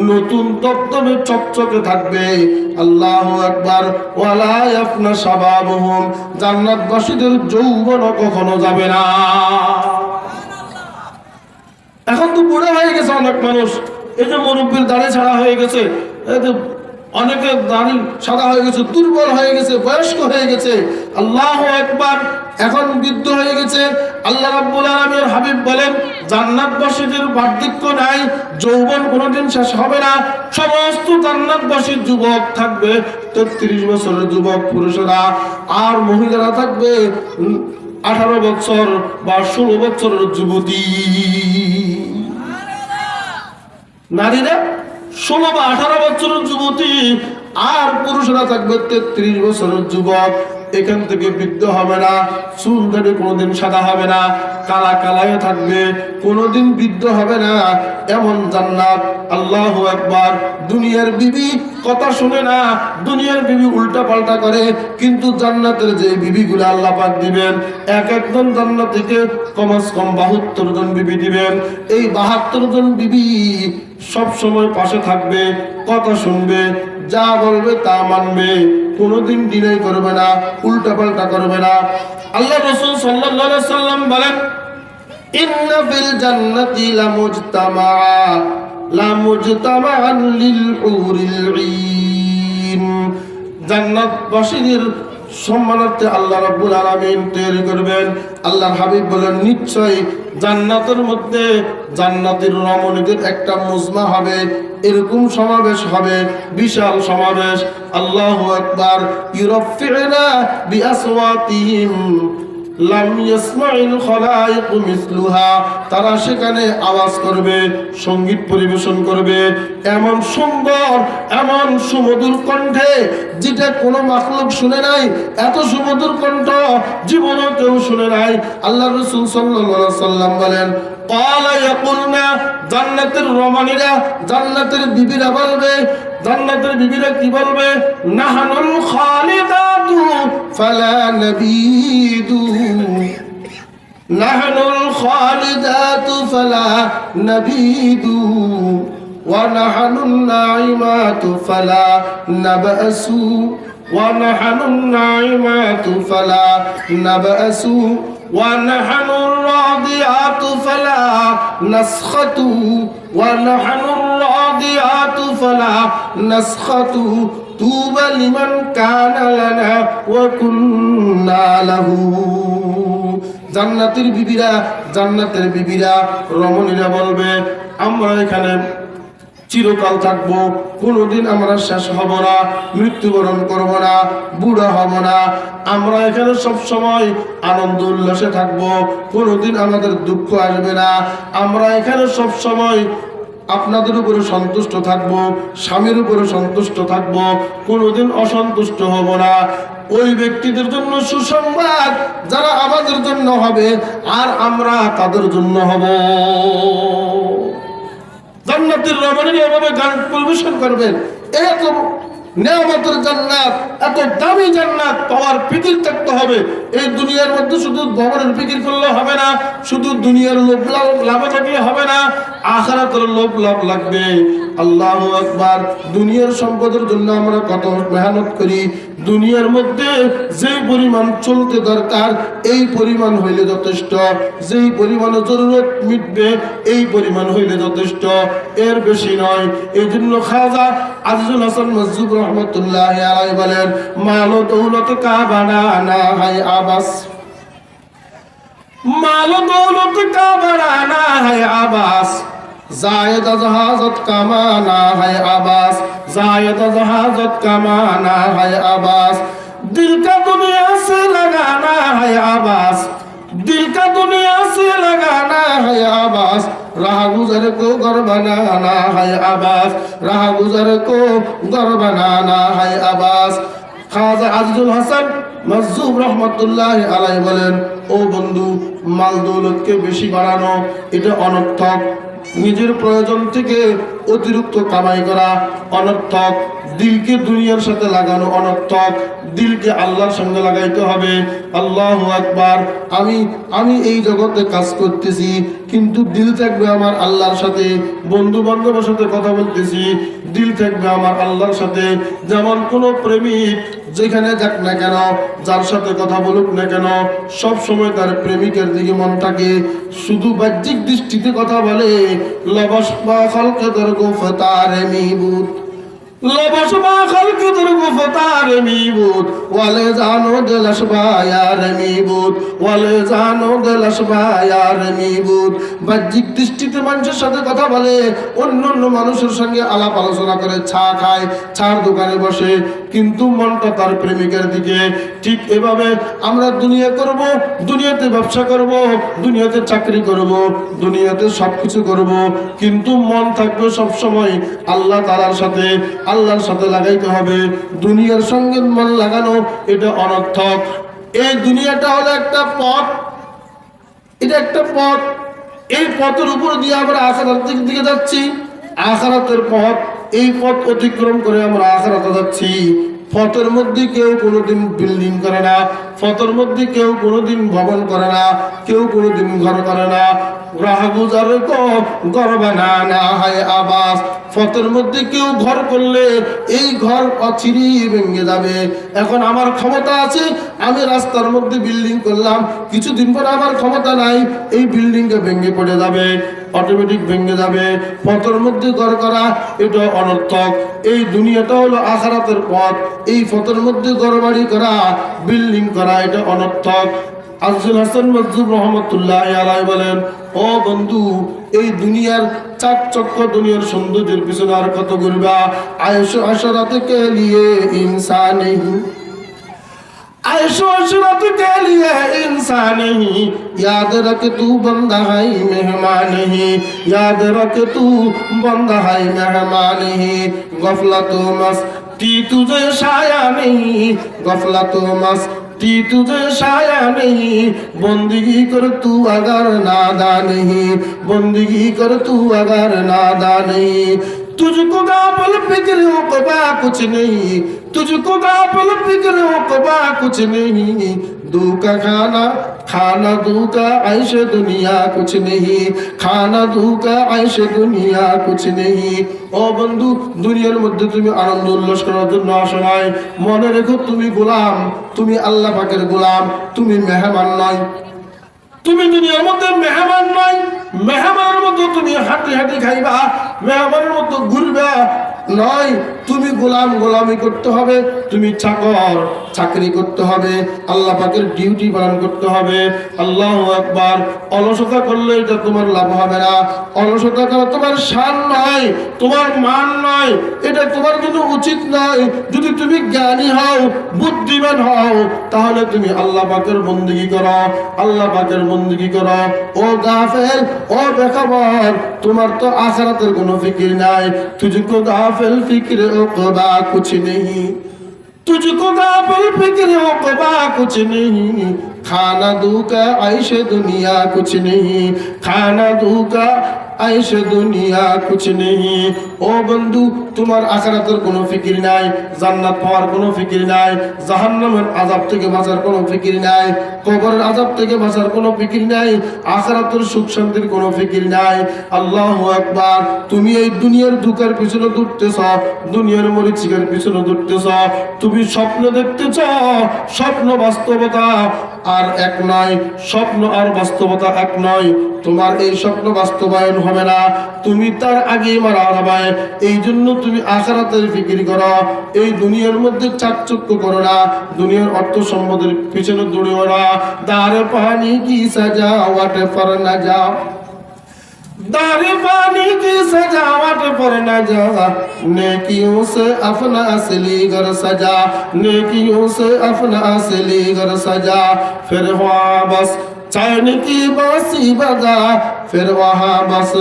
নতুন তত্ত্বে চকচকে থাকবে আল্লাহু আকবার ওয়ালা ইয়াফনা শাবাবুহুম জান্নাতবাসীদের যৌবন কখনো যাবে না এখন তো বুড়ো হয়ে গেছে অনেক মানুষ এই যে মুরব্বির দাড়ি ছাড়া হয়ে গেছে এই যে অনেকের দাড়ি সাদা হয়ে গেছে দুর্বল হয়ে গেছে বয়স্ক হয়ে গেছে আল্লাহু আকবার এখন বৃদ্ধ হয়ে গেছে আল্লাহ রাব্বুল আলামিনের হাবিব বলেন জান্নাতবাসীদের বার্ধক্য নাই যৌবন কোনোদিন শেষ হবে না সমস্ত জান্নাতবাসী যুবক থাকবে 33 বছরের যুবক পুরুষেরা আর মহিলারা থাকবে 18 বছর বা 16 বছরের যুবতী নারীরা 16 বা 18 বছরের যুবতী আর পুরুষরা থাকবে 33 বছরের যুবক এখান থেকে বৃদ্ধ হবে না, চুল দাড়ি কোনোদিন সাদা হবে না, কালা কালায় থাকবে, কোনোদিন বৃদ্ধ হবে না, এমন জান্নাত। আল্লাহু আকবার। দুনিয়ার বিবি কথা শুনে না, দুনিয়ার বিবি উল্টা পাল্টা করে, কিন্তু জান্নাতের যে বিবিগুলো আল্লাহ পাক দিবেন, এক একজন জান্নাতীকে কমস কম 72 জন বিবি দিবেন। এই 72 জন বিবি সব সময় পাশে থাকবে, কথা শুনবে, যা বলবে তা মানবে, কোনোদিন ডিনাই করবে না, উল্টা পাল্টা করবে না। আল্লাহ রাসূল সাল্লাল্লাহু আলাইহি সাল্লাম বলেন, ইন্না ফিল জান্নাতি লামুজতামাআন লিল হুরিল ঈন। জান্নাতবাসীদের সম্মানার্থে আল্লাহ রাব্বুল আলামিন তৈরি করবেন। আল্লাহর হাবিব বলেন, নিশ্চয়ই জান্নাতের মধ্যে জান্নাতের রমণীদের একটা মুজমা হবে, এরকম সমাবেশ হবে, বিশাল সমাবেশ। আল্লাহু আকবার। ইউরাফিউনা বিআসওয়াতিহিম লাম ইয়াসমাইল খালাইক মিসলুহা। তারা সেখানে আওয়াজ করবে, সঙ্গীত পরিবেশন করবে, এমন সুন্দর, এমন সুমধুর কণ্ঠে, যেটা কোনো মাখলুক শুনে নাই। এত সুমধুর কণ্ঠ জীবনেও কেউ শুনে নাই। আল্লাহ রাসূল সাল্লাল্লাহু আলাইহি সাল্লাম বলেন, ক্বালা ইয়াকুলনা, জান্নাতের রমণীরা, জান্নাতের বিবিরা বলবে, জান্নাতের বিবিরা কি বলবে? নাহানুল খালিদাতু ফালা নাবিদু, নাহানুল খালিদাতু ফালা নাবিদু, ওয়া নাহানুন নাইমাতু ফালা নাবআসু, ওয়া নাহানুন নাইমাতু ফালা নাবআসু, ونحن الراضيات فلا نسخط، ونحن الراضيات فلا نسخط، طوبى لمن كان لنا وكنا له। জান্নাতের বিবিরা, জান্নাতের বিবিরা, রমণীরা বলবে, আমরা এখানে চিরকাল থাকবো, কোনোদিন আমরা শেষ হব না, মৃত্যুবরণ করব না, বুড়া হব না, আমরা এখানে সব সময় আনন্দ উল্লাসে থাকবো, কোনোদিন আমাদের দুঃখ আসবে না, আমরা এখানে সব সময় আপনাদের উপরে সন্তুষ্ট থাকব, স্বামীর উপরে সন্তুষ্ট থাকব, কোনোদিন অসন্তুষ্ট হব না। ওই ব্যক্তিদের জন্য সুসংবাদ, যারা আমাদের জন্য হবে আর আমরা তাদের জন্য হব। জান্নাতের রমণীরা এভাবে গান পরিবেশন করবেন। এত নিয়ামতের জান্নাত, এত দামি জান্নাত পাওয়ার ফিকির থাকতে হবে। এই দুনিয়ার মধ্যে শুধু ভবনের ফিকির করলে হবে না, শুধু দুনিয়ার লোভ লাভে থাকলে হবে না, আখিরাতের লোভ লাভ লাগবে। আল্লাহু আকবার। দুনিয়ার সম্পদের জন্য আমরা কত মেহনত করি, দুনিয়ার মধ্যে যেই পরিমাণ চলতে দরকার এই পরিমাণ হইলে যথেষ্ট, যেই পরিমাণে জরুরত মিটবে এই পরিমাণ হইলে যথেষ্ট, এর বেশি নয়। এই জন্য খাজা আজিজুল হাসান মজজুব রহমতুল্লাহি আলাইহি বলেন, মাল ও দৌলত কা বানানা হায় আবাস, মাল ও দৌলত কা বানানা হায় আবাস, जायद जहाजत कमाना है आबास, जायद जहाजत कमाना है आबास, दिल का दुनिया से लगाना है आबास, दिल का दुनिया से लगाना है आबास, राह गुजर को घर बनाना है आबास, राह गुजर को घर बनाना है आबास। খাজা আজিজুল হাসান মজজুব রহমতুল্লাহি আলাইহি বলেন, ও বন্ধু, মাল দৌলতকে বেশি বাড়ানো এটা অনর্থক, নিজের প্রয়োজন থেকে অতিরিক্ত কামাই করা অনর্থক, দিলকে দুনিয়ার সাথে লাগানো অনর্থক, দিলকে আল্লাহর সঙ্গে লাগাইতে হবে। আল্লাহু আকবার। আমি এই জগতে কাজ করতেছি, কিন্তু দিল থাকবে আমার আল্লাহর সাথে, বন্ধু বান্ধবের সাথে কথা বলতেছি, দিল থাকবে আমার আল্লাহর সাথে। যেমন কোনো প্রেমিক যেখানে যাক না কেন, যার সাথে কথা বলুক না কেন, সব সময় তার প্রেমিকের দিকে মন থাকে, শুধু বাহ্যিক দৃষ্টিতে কথা বলে। লবস বা খালকে দরগো ফতারে মিবুত, লবস বা খালকে দরগো ফতারে মিবুত, ওয়ালে জানো দিলস বায়ার মিবুত, ওয়ালে জানো দিলস বায়ার মিবুত। বাহ্যিক দৃষ্টিতে মানুষের সাথে কথা বলে, অন্য অন্য মানুষের সঙ্গে আলাপ আলোচনা করে, চা খায়, চার দোকানে বসে, কিন্তু মনটা তার প্রেমিকের দিকে। ঠিক এভাবে আমরা দুনিয়া করব, দুনিয়াতে ব্যবসা করব, দুনিয়াতে চাকরি করব, দুনিয়াতে সবকিছু করব, কিন্তু মন থাকবে সব সময় আল্লাহ তাআলার সাথে। আল্লাহর সাথে লাগাইতে হবে। দুনিয়ার সঙ্গে মন লাগানো এটা অনর্থক। এই দুনিয়াটা হলো একটা পথ, এটা একটা পথ। এই পথের উপর দিয়ে আমরা আখিরাতের দিকে যাচ্ছি। আখিরাতের পথ, এই পথ অতিক্রম করে আমরা আখিরাতে যাচ্ছি। পথের মধ্যে কেউ কোনোদিন বিল্ডিং করে না, পথের মধ্যে কেউ কোনোদিন ভবন করে না, কেউ কোনোদিন ঘর করে না। রাহ গুজার কো ঘর বানানা হয় আবাস। পথের মধ্যে কেউ ঘর করলে এই ঘর অচিরেই ভেঙে যাবে। এখন আমার ক্ষমতা আছে, আমি রাস্তার মধ্যে বিল্ডিং করলাম, কিছুদিন পর আমার ক্ষমতা নাই, এই বিল্ডিংটা ভেঙে পড়ে যাবে, অটোমেটিক ভেঙে যাবে। পথের মধ্যে ঘর করা এটা অনর্থক। এই দুনিয়াটা হলো আখিরাতের পথ। এই পথের মধ্যে ঘর বাড়ি করা, বিল্ডিং করা এটা অনর্থক। আব্দুল হাসান মজদুর রহমতুল্লাহ আলাইহি বলেন, ও বন্ধু, এই দুনিয়ার চাকচক্য, দুনিয়ার সৌন্দর্যের পিছনে আর কত ঘুরবা? আয়েশো আশরাত কে লিয়ে ইনসান নেই, आयशो अशरत के लिए इंसान नहीं, याद रख तू बंदा है मेहमान नहीं, याद रख तू बंदा है मेहमान नहीं। गफलत मस्ती तुझे शाया नहीं, गफलत मस्ती तुझे शाया नहीं, बंदगी कर तू अगर नादा नहीं, बंदगी कर तू अगर नादा नहीं। तुझको गाफिल फिक्र उक़बा कुछ नहीं, तुझको गाफिल फिक्र उक़बा कुछ नहीं, दूका खाना खाना दूका ऐशे दुनिया कुछ नहीं, खाना दूका ऐशे दुनिया कुछ नहीं। ও বন্ধু, দুনিয়ার মধ্যে তুমি আনন্দ উল্লাস করার জন্য আসো নাই। মনে রেখো তুমি গোলাম, তুমি আল্লাহ পাকের গোলাম, তুমি মেহমান নয়। তুমি দুনিয়ার মধ্যে মেহমান নয়। মেহমানের মতো তুমি হাঁটি হাঁটি খাইবা, মেহমানের মতো ঘুরবা নয়। তুমি গোলাম, গোলামি করতে হবে। তুমি চাকর, চাকরি করতে হবে। আল্লাহ পাকের ডিউটি পালন করতে হবে। আল্লাহু আকবার। অলসতা করলে এটা তোমার লাভ হবে না। অলসতা করা তোমার শান নয়, তোমার মান নয়, এটা তোমার জন্য উচিত নয়। যদি তুমি জ্ঞানী হও, বুদ্ধিমান হও, তাহলে তুমি আল্লাহ পাকের বন্দেগী করো, আল্লাহ পাকের বন্দেগী করো। ও গাফেল, ও বেখবর, তোমার তো আখিরাতের কোনো ফিকির নাই। তুঝকো গাফেল ফিক্র उक़बा कुछ नहीं, तुझको गाफिल फिक्र उक़बा कुछ नहीं, खाना दूका ऐशे दुनिया कुछ नहीं, खाना दूका ऐशे दुनिया कुछ नहीं। ও বন্ধু, তোমার আখিরাতের কোনো ফিকির নাই, জান্নাত পাওয়ার কোনো ফিকির নাই, জাহান্নামের আযাব থেকে বাঁচার কোনো ফিকির নাই, কবরের আযাব থেকে বাঁচার কোনো ফিকির নাই, আখিরাতের সুখ শান্তির কোনো ফিকির নাই। আল্লাহু আকবার। তুমি এই দুনিয়ার ধোঁকার পিছনে দৌড়তেছ, দুনিয়ার মরিচিকার পিছনে দৌড়তেছ। তুমি স্বপ্ন দেখতেছ, স্বপ্ন বাস্তবতা আর এক নয়, স্বপ্ন আর বাস্তবতা এক নয়। তোমার এই স্বপ্ন বাস্তবায়ন হবে না, তুমি তার আগেই মারা যাবে। এই জন্য তুমি আখিরাতের ফিকির করো। এই দুনিয়ার মধ্যে চাকচক্য করো না, দুনিয়ার অর্থ সম্পদের পিছনে দৌড়িও না। দারে পানি কি সাজাওয়াট ফর না যাও, दारे पानी की सजावट पर न जा, नेकियों से अपना असली घर सजा, नेकियों से अपना असली घर सजा। फिर वहाँ बस चैन की बांसी बजा, फिर वहाँ बस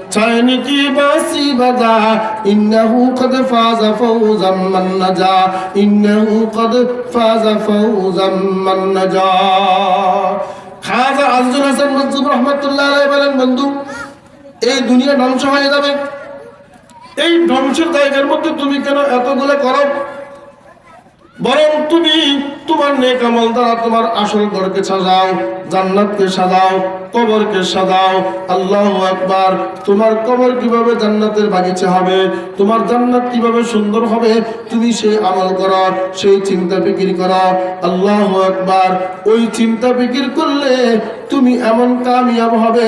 चैन की बांसी बजा। इन्नहु कद फाज़ फौज़न मन नजा, इन्नहु कद फाज़ फौज़न मन नजा। খাজা আব্দুল হাসান মজদুর রহমাতুল্লাহ আলাইহি বলেন, বন্ধু, এই দুনিয়া ধ্বংস হয়ে যাবে। এই ধ্বংসের জায়গার মধ্যে তুমি কেন এতগুলো করো? বরং তুমি তোমার নেক আমল দ্বারা তোমার আসল ঘরকে সাজাও, জান্নাতকে সাজাও, কবরকে সাজাও। আল্লাহু আকবার। তোমার কবর কিভাবে জান্নাতের বাগিচা হবে, তোমার জান্নাত কিভাবে সুন্দর হবে, তুমি সেই আমল করো, সেই চিন্তা ফিকির করো। আল্লাহু আকবার। ওই চিন্তা ফিকির করলে তুমি এমন কামিয়াব হবে,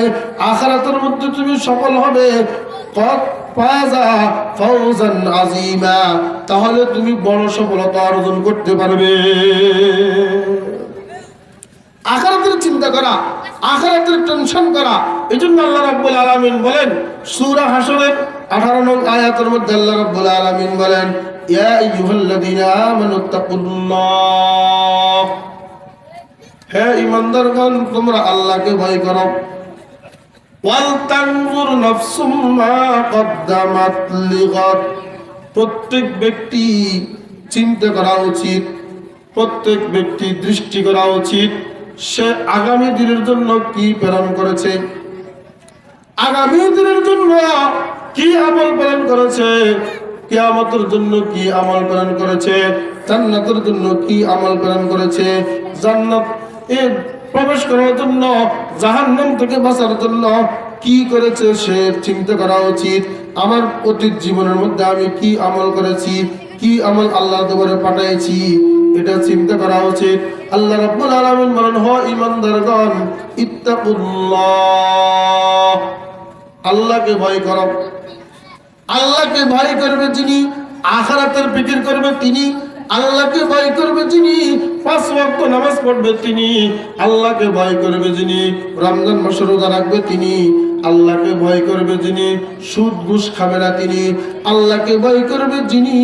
আখিরাতের মধ্যে তুমি সফল হবে। ফাজা ফাওজান আযীমা, তাহলে তুমি বড় সফলতা অর্জন করতে পারবে। আখিরাতের চিন্তা করা, আখিরাতের টেনশন করা। এজন্য আল্লাহ রাব্বুল আলামিন বলেন সূরা হাশরের 18 নং আয়াতের মধ্যে আল্লাহ রাব্বুল আলামিন বলেন, ইয়া আইয়ুহাল্লাযীনা আমানুত্তাকুল্লাহ, হে ঈমানদারগণ তোমরা আল্লাহকে ভয় করো। ওয়াল তানজুর নাফসুম মা কদ্দামাত লিগাদ, প্রত্যেক ব্যক্তি চিন্তা করা উচিত, প্রত্যেক ব্যক্তি দৃষ্টি করা উচিত সে আগামী দিনের জন্য কি প্রেরণ করেছে, আগামী দিনের জন্য কি আমল প্রেরণ করেছে, কিয়ামতের জন্য কি আমল প্রেরণ করেছে, জান্নাতের জন্য কি আমল প্রেরণ করেছে, জান্নাত এ প্রবেশ করার জন্য, জাহান্নাম থেকে বাঁচার জন্য কি করেছে সে চিন্তা করা উচিত। আমার অতীত জীবনের মধ্যে আমি কি আমল করেছি, কি আমল আল্লাহর দরবারে পাঠাইছি, এটা চিন্তা করা উচিত। আল্লাহ রাব্বুল আলামিন বলেন, হে ঈমানদারগণ ইত্তাকুল্লাহ, আল্লাহকে ভয় করো। আল্লাহকে ভয় করবে যিনি, আখিরাতের ফিকির করবে তিনি। আল্লাহকে ভয় করবে যিনি, 5 ওয়াক্ত নামাজ পড়বে তিনি। আল্লাহকে ভয় করবে যিনি, রমজান মাস রোজা রাখবে তিনি। আল্লাহকে ভয় করবে যিনি, সুদ ঘুষ খাবে না তিনি। আল্লাহকে ভয় করবে যিনি,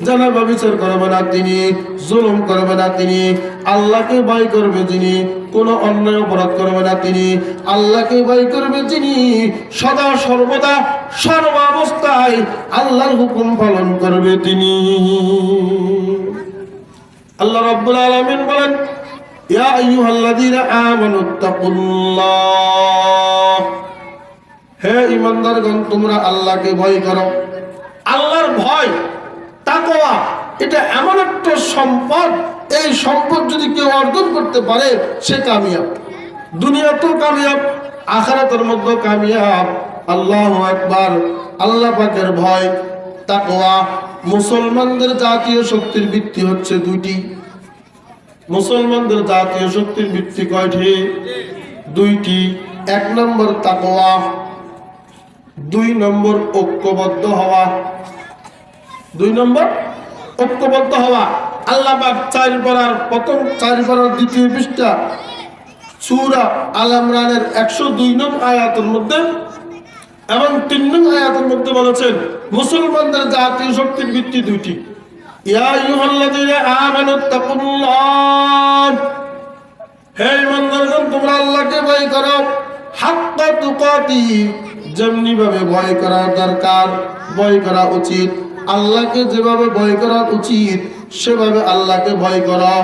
জানা ব্যভিচার করবে না তিনি, জুলুম করবে না তিনি। আল্লাহকে ভয় করবে যিনি, কোনো অন্যায় অপরাধ করবে না তিনি। আল্লাহকে ভয় করবে যিনি সদা সর্বদা সর্বাবস্থায় আল্লাহর হুকুম পালন করবে তিনি। আল্লাহ রাব্বুল আলামিন বলেন, ইয়া আইয়ুহাল্লাযীনা আমানুত্তাকুল্লাহ, হে ঈমানদারগণ তোমরা আল্লাহকে ভয় করো। আল্লাহর ভয়, তাকওয়া, এটা এমন একটা সম্পদ, এই সম্পদ যদি কেউ অর্জন করতে পারে সে কামিয়াব, দুনিয়াতেও কামিয়াব, আখিরাতের মধ্যেও কামিয়াব। আল্লাহু আকবার। আল্লাহ পাকের ভয়, তাকওয়া। মুসলমানদের জাতীয় শক্তির ভিত্তি হচ্ছে দুইটি। মুসলমানদের জাতীয় শক্তির ভিত্তি কয়টি? দুইটি। 1 নম্বর তাকওয়া, 2 নম্বর ঐক্যবদ্ধ হওয়া। 2 নম্বর ঐক্যবদ্ধ হওয়া। আল্লাহ পাক 4 পারার প্রথম 4 পারার 2য় পৃষ্ঠা সূরা আল ইমরানের 102 নং আয়াতের মধ্যে এবং 3 নং আয়াতের মধ্যে বলেছেন মুসলমানদের জাতীয় শক্তির ভিত্তি দুইটি। ইয়া আইয়ুহাল্লাযীনা আমানুত্তাকুল্লাহ, হে ঈমানদারগণ তোমরা আল্লাহকে ভয় করো। হাক্কা তুকাতি, যেমনি ভাবে ভয় করা দরকার, ভয় করা উচিত। আল্লাহকে যেভাবে ভয় করা উচিত সেভাবে আল্লাহকে ভয় করো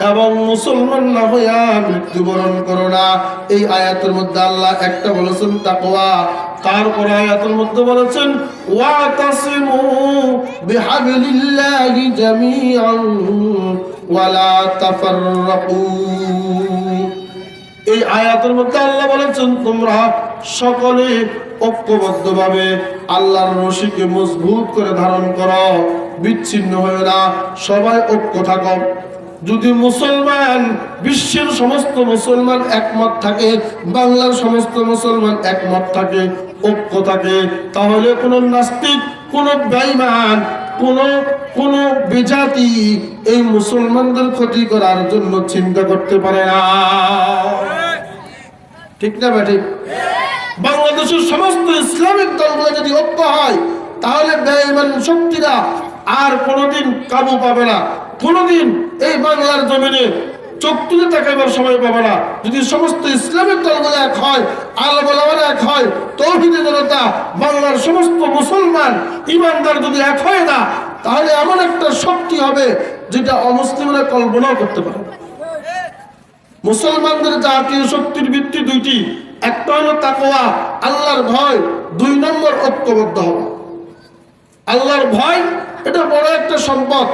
এবং মুসলমান না হইয়া মৃত্যুবরণ করো না। এই আয়াতের মধ্যে আল্লাহ একটা বলেছেন তাকওয়া, তারপর আয়াতের মধ্যে বলেছেন ওয়াতাসিমু বিহাবলিল্লাহি জামিআন ওয়ালা তাফাররাকু। এই আয়াতের মধ্যে আল্লাহ বলেছেন তোমরা সকলে ঐক্যবদ্ধভাবে আল্লাহর রশিকে মজবুত করে ধারণ করো, বিচ্ছিন্ন হয়ে না, সবাই ঐক্য থাকো। যদি মুসলমান, বিশ্বের সমস্ত মুসলমান একমত থাকে, বাংলার সমস্ত মুসলমান একমত থাকে, ঐক্য থাকে, তাহলে কোন নাস্তিক, কোন বেঈমান, কোন বিজাতি এই মুসলমানদের ক্ষতি করার জন্য চিন্তা করতে পারে না। ঠিক না ভাই? ঠিক। বাংলাদেশের সমস্ত ইসলামিক দলগুলো যদি ঐক্য হয় তাহলে বেঈমান শক্তিরা আর কোনোদিন কাবু পাবে না, কোনোদিন এই বাংলার জমিনে চোখ তুলে তাকাবার সময় পাবে না। যদি সমস্ত ইসলামিক দলগুলো এক হয়, আলেম ওলামারা এক হয়, তৌহিদি জনতা, বাংলার সমস্ত মুসলমান ইমানদার যদি এক হয় না, তাহলে এমন একটা শক্তি হবে যেটা অমুসলিমরা কল্পনাও করতে পারে না। মুসলমানদের জাতীয় শক্তির ভিত্তি দুইটি, একটা হলো তাকওয়া, আল্লাহর ভয়, 2 নম্বর ঐক্যবদ্ধ হওয়া। আল্লাহর ভয় এটা বড় একটা সম্পদ।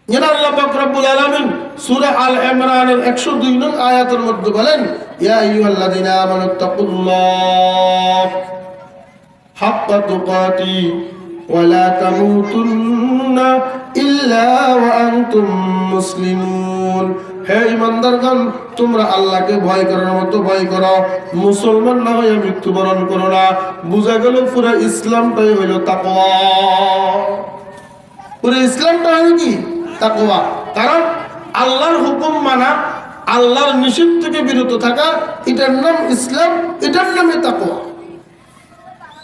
যেটা আল্লাহ পাক রব্বুল আলামিন সূরা আল ইমরানের 102 নং আয়াতের মধ্যে বলেন, ইয়া আইয়ুহাল্লাযীনা আমানুত্তাকুল্লাহ হাক্কা তুকাতি ওয়া লা তামুতুন্না ইল্লা ওয়া আনতুম মুসলিমুন। হে ঈমানদারগণ তোমরা আল্লাহকে ভয় করার মতো ভয় করো, মুসলমান না হয়ে মৃত্যুবরণ করো না। বুঝা গেল পুরো ইসলামটাই হইল তাকওয়া। পুরো ইসলামটা হলো কি? তাকওয়া। কারণ আল্লাহর হুকুম মানা, আল্লাহর নিষেধ থেকে বিরত থাকা, এটার নাম ইসলাম, এটার নামে তাকওয়া।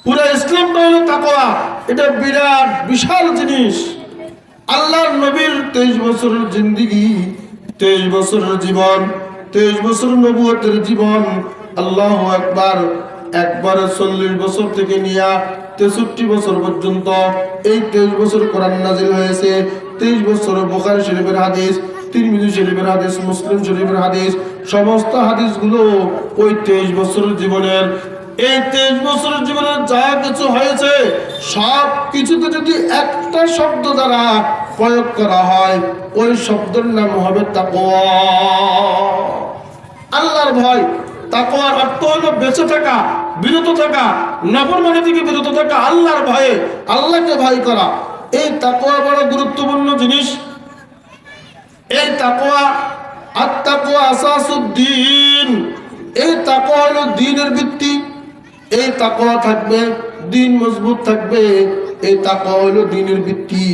পুরো ইসলামটা হলো তাকওয়া। এটা বিরাট বিশাল জিনিস। আল্লাহর নবীর 23 বছরের জিন্দেগি, 23 বছরের জীবন, 23 বছর নবুয়তের জীবন। আল্লাহু আকবার। একবারে 40 বছর থেকে নিয়ে 63 বছর পর্যন্ত এই 23 বছর কোরআন নাজিল হয়েছে। 23 বছর বুখারী শরীফের হাদিস, তিরমিজি শরীফের হাদিস, মুসলিম শরীফের হাদিস, সমস্ত হাদিসগুলো ওই 23 বছরের জীবনের। এই 23 বছরের জীবনে যা কিছু হয়েছে সব কিছুতে যদি একটা শব্দ দ্বারা প্রয়োগ করা হয়, ওই শব্দের নাম হবে তাকওয়া, আল্লাহর ভয়। তাকওয়ার অর্থ হলো বেঁচে থাকা, বিরত থাকা, নাফরমানি থেকে বিরত থাকা, আল্লাহর ভয়ে, আল্লাহকে ভয় করা। এই তাকওয়া বড় গুরুত্বপূর্ণ জিনিস। এই তাকওয়া, আত-তাকওয়া আসাসুদ্দিন। এই তাকওয়া হলো দ্বীনের ভিত্তি। এই তাকওয়া থাকবে, দ্বীন মজবুত থাকবে। এই তাকওয়া হলো দ্বীনের ভিত্তি।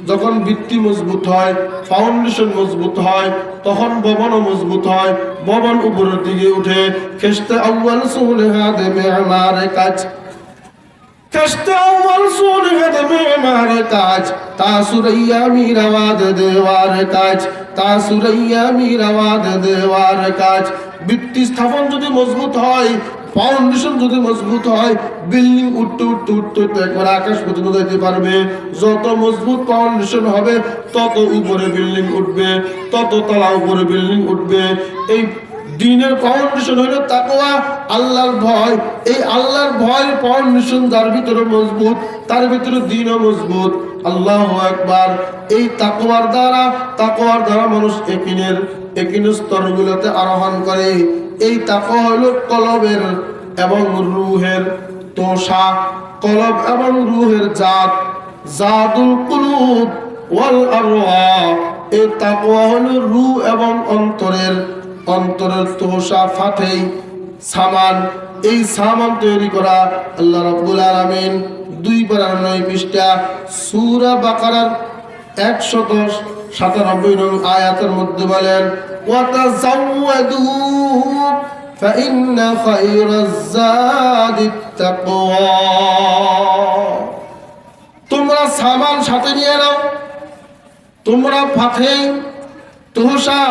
যখন ভিত্তি মজবুত হয়, ফাউন্ডেশন মজবুত হয়, তখন ভবনও মজবুত হয়, ভবন উপরের দিকে উঠে। খেস্তে আউয়াল সুলহাদে মেমারে কাজ, খেস্তে আউয়াল সুলহাদে মেমারে কাজ, তাসুরাইয়া মিরাওয়াদ দেওয়ার কাজ, তাসুরাইয়া মিরাওয়াদ দেওয়ার কাজ। ভিত্তি স্থাপন যদি মজবুত হয়, ফাউন্ডেশন যদি মজবুত হয়, বিল্ডিং উঠতে উঠতে উঠতে উঠতে একবার আকাশ পর্যন্ত যেতে পারবে। যত মজবুত ফাউন্ডেশন হবে তত উপরে বিল্ডিং উঠবে, তত তলা উপরে বিল্ডিং উঠবে। এই দ্বীনের ফাউন্ডেশন হলো তাকওয়া, আল্লাহর ভয়। এই আল্লাহর ভয় ফাউন্ডেশন যার ভিতরে মজবুত, তার ভিতরে দ্বীনও মজবুত। আল্লাহু আকবার। এই তাকওয়ার দ্বারা মানুষ একিনের স্তরগুলোতে আরোহণ করে। এই তাকওয়া হলো কলবের এবং রূহের তোষা, কলব এবং রূহের জাত, জাতুল কুলুব ওয়াল আরওয়াহ। এই তাকওয়া হলো রূহ এবং অন্তরের তোষা, ফাতেই, সামান। এই সামান তৈরি করা আল্লাহ রাব্বুল আলামিন 2 পৃষ্ঠা সূরা বাকারার 197 নং আয়াতের মধ্যে বলেন, ওয়াতাযাওয়াদু ফাইন্না খায়রাজ যাদিত তাকওয়া। তোমরা সামান সাথে নিয়ে নাও, তোমরা ফাতে তোষা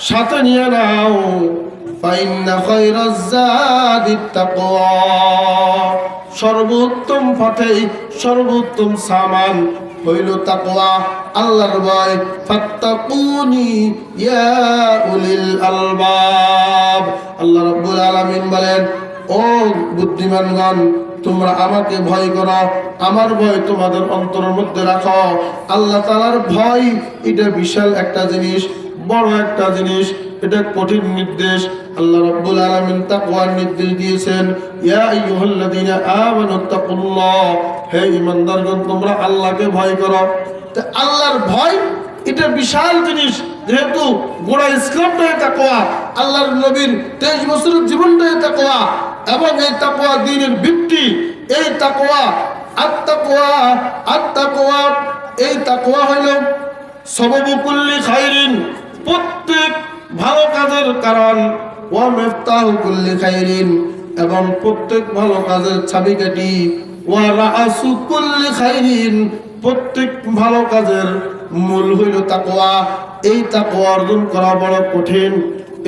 সাথে নিয়ে নাও। ফাইন্না খায়রাজ যাদিত তাকওয়া। সর্বোত্তম ফাতে, সর্বোত্তম সামান হইল তাকওয়া, আল্লাহর ভয়। ফাত্তাকুনি ইয়া উলিল আলবাব। আল্লাহ রাব্বুল আলামিন বলেন, ও বুদ্ধিমানগণ, তোমরা আমাকে ভয় করো, আমার ভয় তোমাদের অন্তরের মধ্যে রাখো। আল্লাহ তাআলার ভয় এটা বিশাল একটা জিনিস, বড় একটা জিনিস, এটা কঠিন নির্দেশ। আল্লাহ রাব্বুল আলামিন তাকওয়ার নির্দেশ দিয়েছেন, ইয়া আইয়ুহাল্লাযীনা আমানুত্তাকুল্লাহ। হে ঈমানদারগণ, তোমরা আল্লাহকে ভয় করো। তো আল্লাহর ভয় এটা বিশাল জিনিস। যেহেতু গোড়া ইসলামটাই তাকওয়া, আল্লাহর নবীর 23 বছরের জীবনটাই তাকওয়া, এবং এই তাকওয়া দ্বীনের ভিত্তি। এই তাকওয়া, আত-তাকওয়া, এই তাকওয়া হইল সবাবু কুল্লি খায়রিন, প্রত্যেক ভালো কাজের কারণ। ওয়া মিফতাহু কুল্লি খায়রিন, এবং প্রত্যেক ভালো কাজের চাবিকাঠি। ওয়া রাআসু কুল্লি খায়রিন, প্রত্যেক ভালো কাজের মূল হইল তাকওয়া। এই তাকওয়া অর্জন করা বড় কঠিন,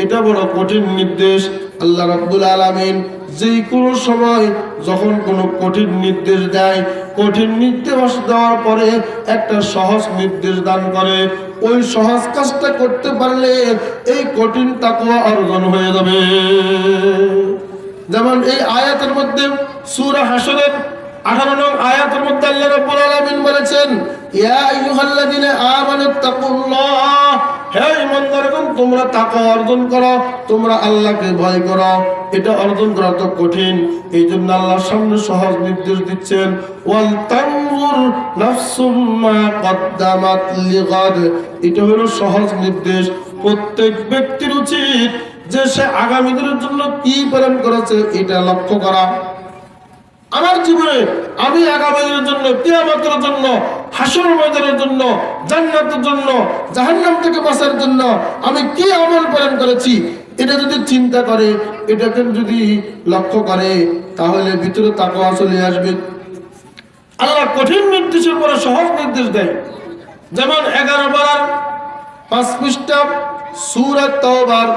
এটা বড় কঠিন নির্দেশ। আল্লাহ রাব্বুল আলামিন যে কোনো সময় যখন কোনো কঠিন নির্দেশ দেয়, কঠিন নির্দেশ দেওয়ার পরে একটা সহজ নির্দেশ দান করে। ওই সহজ কাজটা করতে পারলে এই কঠিন তাকওয়া অর্জন হয়ে যাবে। যেমন এই আয়াতের মধ্যে সূরা হাশরের 18 নং আয়াতের মধ্যে আল্লাহ রাব্বুল আলামিন বলেছেন, ইয়া আইয়ুহাল্লাযীনা আমানুত্তাকুল্লাহ। হে ঈমানদারগণ, তোমরা তাকওয়া অর্জন করো, তোমরা আল্লাহকে ভয় করো। এটা অর্জন করা তো কঠিন, এই জন্য আল্লাহর সামনে সহজ নির্দেশ দিচ্ছেন, ওয়াল তানজুর নাফসুম মা কদ্দামাত লিগাদ। এটা হলো সহজ নির্দেশ। প্রত্যেক ব্যক্তির উচিত যে সে আগামী দিনের জন্য কি প্রেরণ করেছে এটা লক্ষ্য করা। আমার জীবনে আমি আগামী দিনের জন্য, কিয়ামতের জন্য, হাসর ময়দানের জন্য, জান্নাতের জন্য, জাহান্নাম থেকে বাঁচার জন্য আমি কি আমল পালন করেছি, এটা যদি চিন্তা করে, এটাকে যদি লক্ষ্য করে, তাহলে ভিতরে তাকওয়া চলে আসবে। আল্লাহ কঠিন নির্দেশের পরে সহজ নির্দেশ দেয়। যেমন 11 পারার 5 পৃষ্ঠা সূরা তাওবার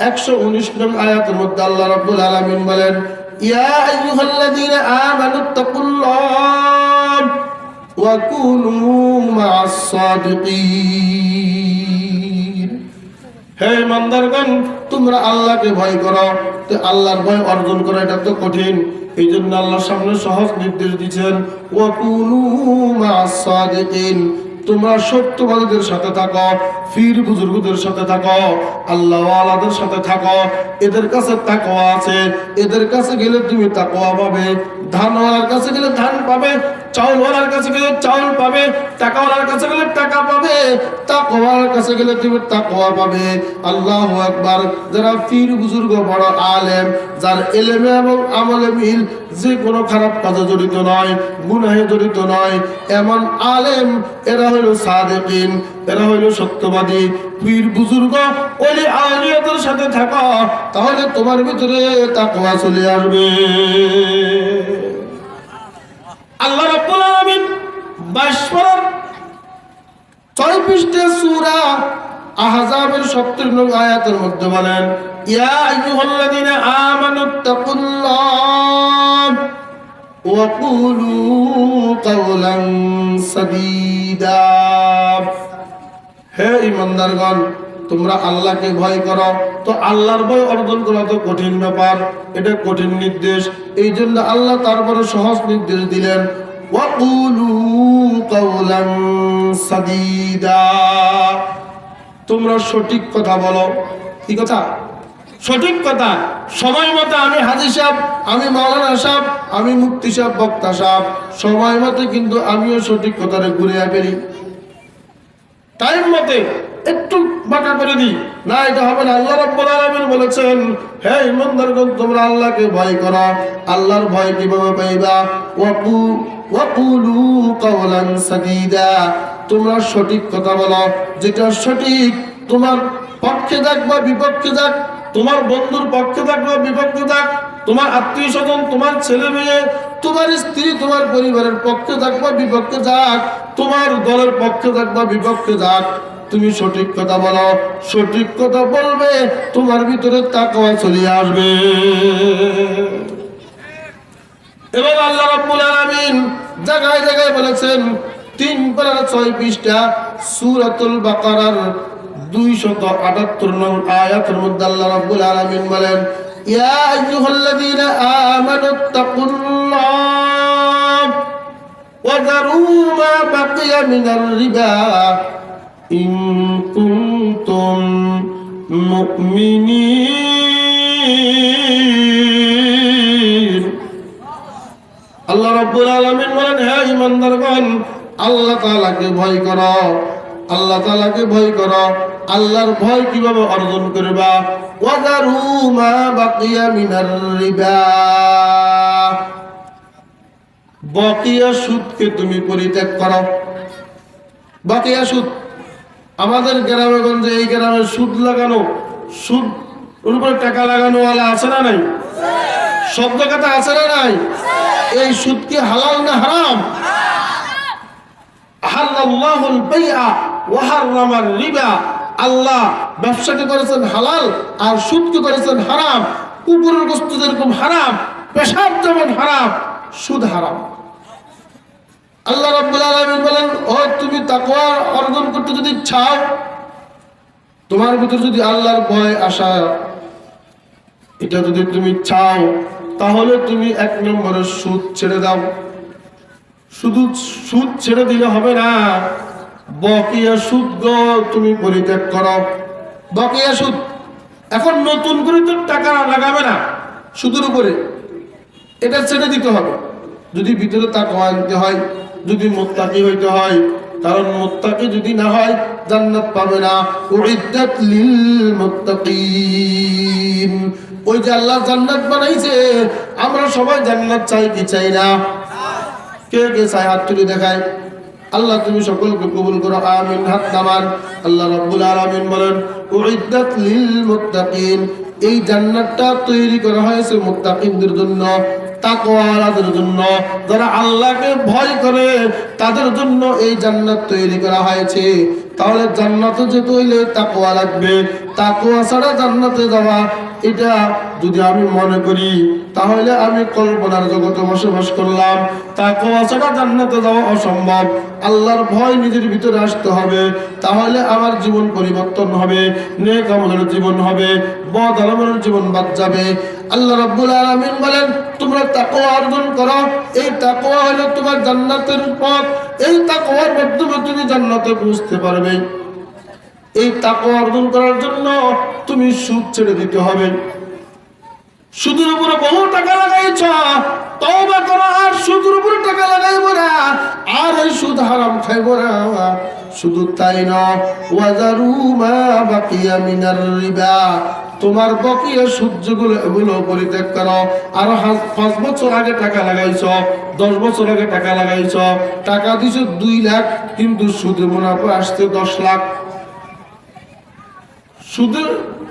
119 নং আয়াতের মধ্যে আল্লাহ রাব্বুল আলামিন বলেন, ইয়া আইয়ুহাল্লাযীনা আমানুত্তাকুল্লাহ ওয়া কুনু মা'আস সাদিকিন। হে ইমানদারগণ, তোমরা আল্লাহকে ভয় করো। তো আল্লাহর ভয় অর্জন করা এটা তো কঠিন, এই জন্য আল্লাহর সামনে সহজ নির্দেশ দিচ্ছেন, ওয়া কুনু মা'আস সাদিকিন, তোমরা সত্যবাদীদের সাথে থাকো, পীর বুজুর্গদের সাথে থাকো, আল্লাহওয়ালাদের সাথে থাকো। এদের কাছে তাকওয়া আছে, এদের কাছে গেলে তুমি তাকওয়া পাবে। ধানওয়ালার কাছে গেলে ধান পাবে, চাউলওয়ালার কাছে গেলে চাউল পাবে, টাকাওয়ালার কাছে গেলে টাকা পাবে, তাকওয়ার কাছে গেলে তুমি তাকওয়া পাবে। আল্লাহু আকবার। যারা পীর বুজুর্গ বড় আলেম, যার ইলমে এবং আমলে মিল, যে কোনো খারাপ কাজে জড়িত নয়, গুনাহে জড়িত নয়, এমন আলেম এরা হইল সাদিকিন, এরা হইল সত্যবাদী। পীর বুজুর্গ ওলি আউলিয়াদের সাথে থাকো, তাহলে তোমার ভিতরে তাকওয়া চলে আসবে। আল্লাহ রাব্বুল আলামিন 22 পারার 6 পৃষ্ঠা সূরা আহজাবের 70 নং আয়াতের মধ্যে বলেন, ইয়া আইয়ুহাল্লাযীনা আমানুত্তাকুল্লাহ ওয়া কুলু কাওলান সাদীদা। হে ঈমানদারগণ, তোমরা আল্লাহকে ভয় করো। তো আল্লাহর ভয় অর্জন করা তো কঠিন ব্যাপার, এটা কঠিন নির্দেশ। এই জন্য আল্লাহ তারপরে সহজ নির্দেশ দিলেন, ওয়া কুলু কাওলান সাদীদা, তোমরা সঠিক কথা বলো। কি কথা? সঠিক কথা। সময় মতো আমি হাজী সাহেব, আমি মাওলানা সাহেব, আমি মুফতি সাহেব, বক্তা সাহেব, সময় মতো কিন্তু আমিও সঠিক কথাটা ঘুরে ফেলি। টাইম মতে একটু বাঁকা করে দিই না, এটা হবে না। আল্লাহ রাব্বুল আলামিন বলেছেন, হে ঈমানদারগণ, তোমরা আল্লাহকে ভয় করো। আল্লাহর ভয় কিভাবে পাইবা? ওয়া কুলু কাওলান সাদীদা, তোমরা সঠিক কথা বলো। যেটা সঠিক, তোমার পক্ষে যাক বা বিপক্ষে যাক, তোমার বন্ধুর পক্ষে যাক বা বিপক্ষে যাক, তোমার আত্মীয় স্বজন, তোমার ছেলে মেয়ে, তোমার স্ত্রী, তোমার পরিবারের পক্ষে যাক বা বিপক্ষে যাক, তোমার দলের পক্ষে যাক বা বিপক্ষে যাক, তুমি সঠিক কথা বলো। সঠিক কথা বলবে, তোমার ভিতরে তাকওয়া চলে আসবে। এবং আল্লাহ রাব্বুল আলামিন জায়গায় জায়গায় বলেছেন, 3 পারা 6 পৃষ্ঠা সূরাতুল বাকারার 278 নং আয়াতের মধ্যে আল্লাহ রাব্বুল আলামিন বলেন, ইয়া আইয়ুহাল্লাযীনা আমানুত্তাকুল্লাহ ওয়া যারু মা বাকিয়া মিনার রিবা ইন কুনতুম মুমিনিন। আল্লাহ রাব্বুল আলামিন বলেন, হে ঈমানদারগণ, আল্লাহ তাআলাকে ভয় করো। আল্লাহ তাআলাকে ভয় করো। আল্লাহর ভয় কিভাবে অর্জন করবা? ওয়া যারু মা বাকিয়া মিনার রিবা, বাকিয়া সুদকে তুমি পরিত্যাগ করো। বাকিয়া সুদ, আমাদের গ্রামে গঞ্জে, এই গ্রামে সুদ লাগানো, সুদ ওর উপরে টাকা লাগানো ওয়ালা আছে না নাই? শব্দ কথা আছে না নাই? এই সুদ কি হালাল না হারাম? আহাল্লাল্লাহুল বাইআ ওয়া হাররামার রিবা, আল্লাহ ব্যবসাকে করেছেন হালাল আর সুদকে করেছেন হারাম। কুকুরের গোশত যেরকম হারাম, পেশাব যেমন হারাম, সুদ হারাম। আল্লাহ রাব্বুল আলামিন বলেন, ও তুমি তাকওয়া অর্জন করতে যদি চাও, তোমার ভিতর যদি আল্লাহর ভয় আসা, এটা যদি তুমি চাও, তাহলে তুমি 1 নম্বরে সুদ ছেড়ে দাও। শুধু সুদ ছেড়ে দিলে হবে না, বকেয়া সুদ তুমি পরিত্যাগ করো। বকেয়া সুদ, এখন নতুন করে তো টাকা লাগাবে না সুদের উপরে, এটা ছেড়ে দিতে হবে। যদি ভিতরে তাকওয়া আনতে হয়, যদি মুত্তাকি হইতে হয়, কারণ মুত্তাকি যদি না হয় জান্নাত পাবে না। উইদ্দাত লিল মুত্তাকিন, ওই যে আল্লাহ জান্নাত বানাইছে, আমরা সবাই জান্নাত চাই কি চাই না? কে কে চাই? হাত তুলে দেখায়। আল্লাহ তুমি সকলকে কবুল করো, আমিন। হাত নামান। আল্লাহ রাব্বুল আলামিন বলেন, উইদ্দাত লিল মুত্তাকিন, এই জান্নাতটা তৈরি করা হয়েছে মুত্তাকিনদের জন্য। তাকওয়ালাদের জন্য, যারা আল্লাহকে ভয় করে তাদের জন্য এই জান্নাত তৈরি করা হয়েছে। তাহলে জান্নাতে যেতে হইলে তাকওয়া লাগবে। তাকওয়া ছাড়া জান্নাতে যাওয়া, এটা যদি আমি মনে করি তাহলে আমি কল্পনার জগতে বসবাস করলাম। তাকওয়া ছাড়া জান্নাতে যাওয়া অসম্ভব। আল্লাহর ভয় নিজের ভিতরে আসতে হবে, তাহলে আমার জীবন পরিবর্তন হবে, নেক আমলের জীবন হবে, বদ আমলের জীবন বাদ যাবে। আল্লাহ রাব্বুল আলামিন বলেন, তোমরা তাকওয়া অর্জন করো। এই তাকওয়া হলো তোমার জান্নাতের পথ। এই তাকওয়ার মাধ্যমে তুমি জান্নাতে পৌঁছতে পারবে। এই তাকওয়া অর্জন করার জন্য তুমি সুদ ছেড়ে দিতে হবে। সুদের উপরে বহু টাকা লাগাইছ, তওবা করো আর সুদের উপরে টাকা লাগাইব না, আর এই সুদ হারাম খাইব না। শুধু তাই না, ওয়াজারু মা বাকিয়া মিনার রিবা, তোমার বকিয়া সুদগুলো এগুলো পরিত্যাগ করো। আর 5 বছর আগে টাকা লাগাইছ, 10 বছর আগে টাকা লাগাইছ, টাকা দিছ 2 লাখ, কিন্তু সুদের মুনাফা আসছে 10 লাখ। সুদের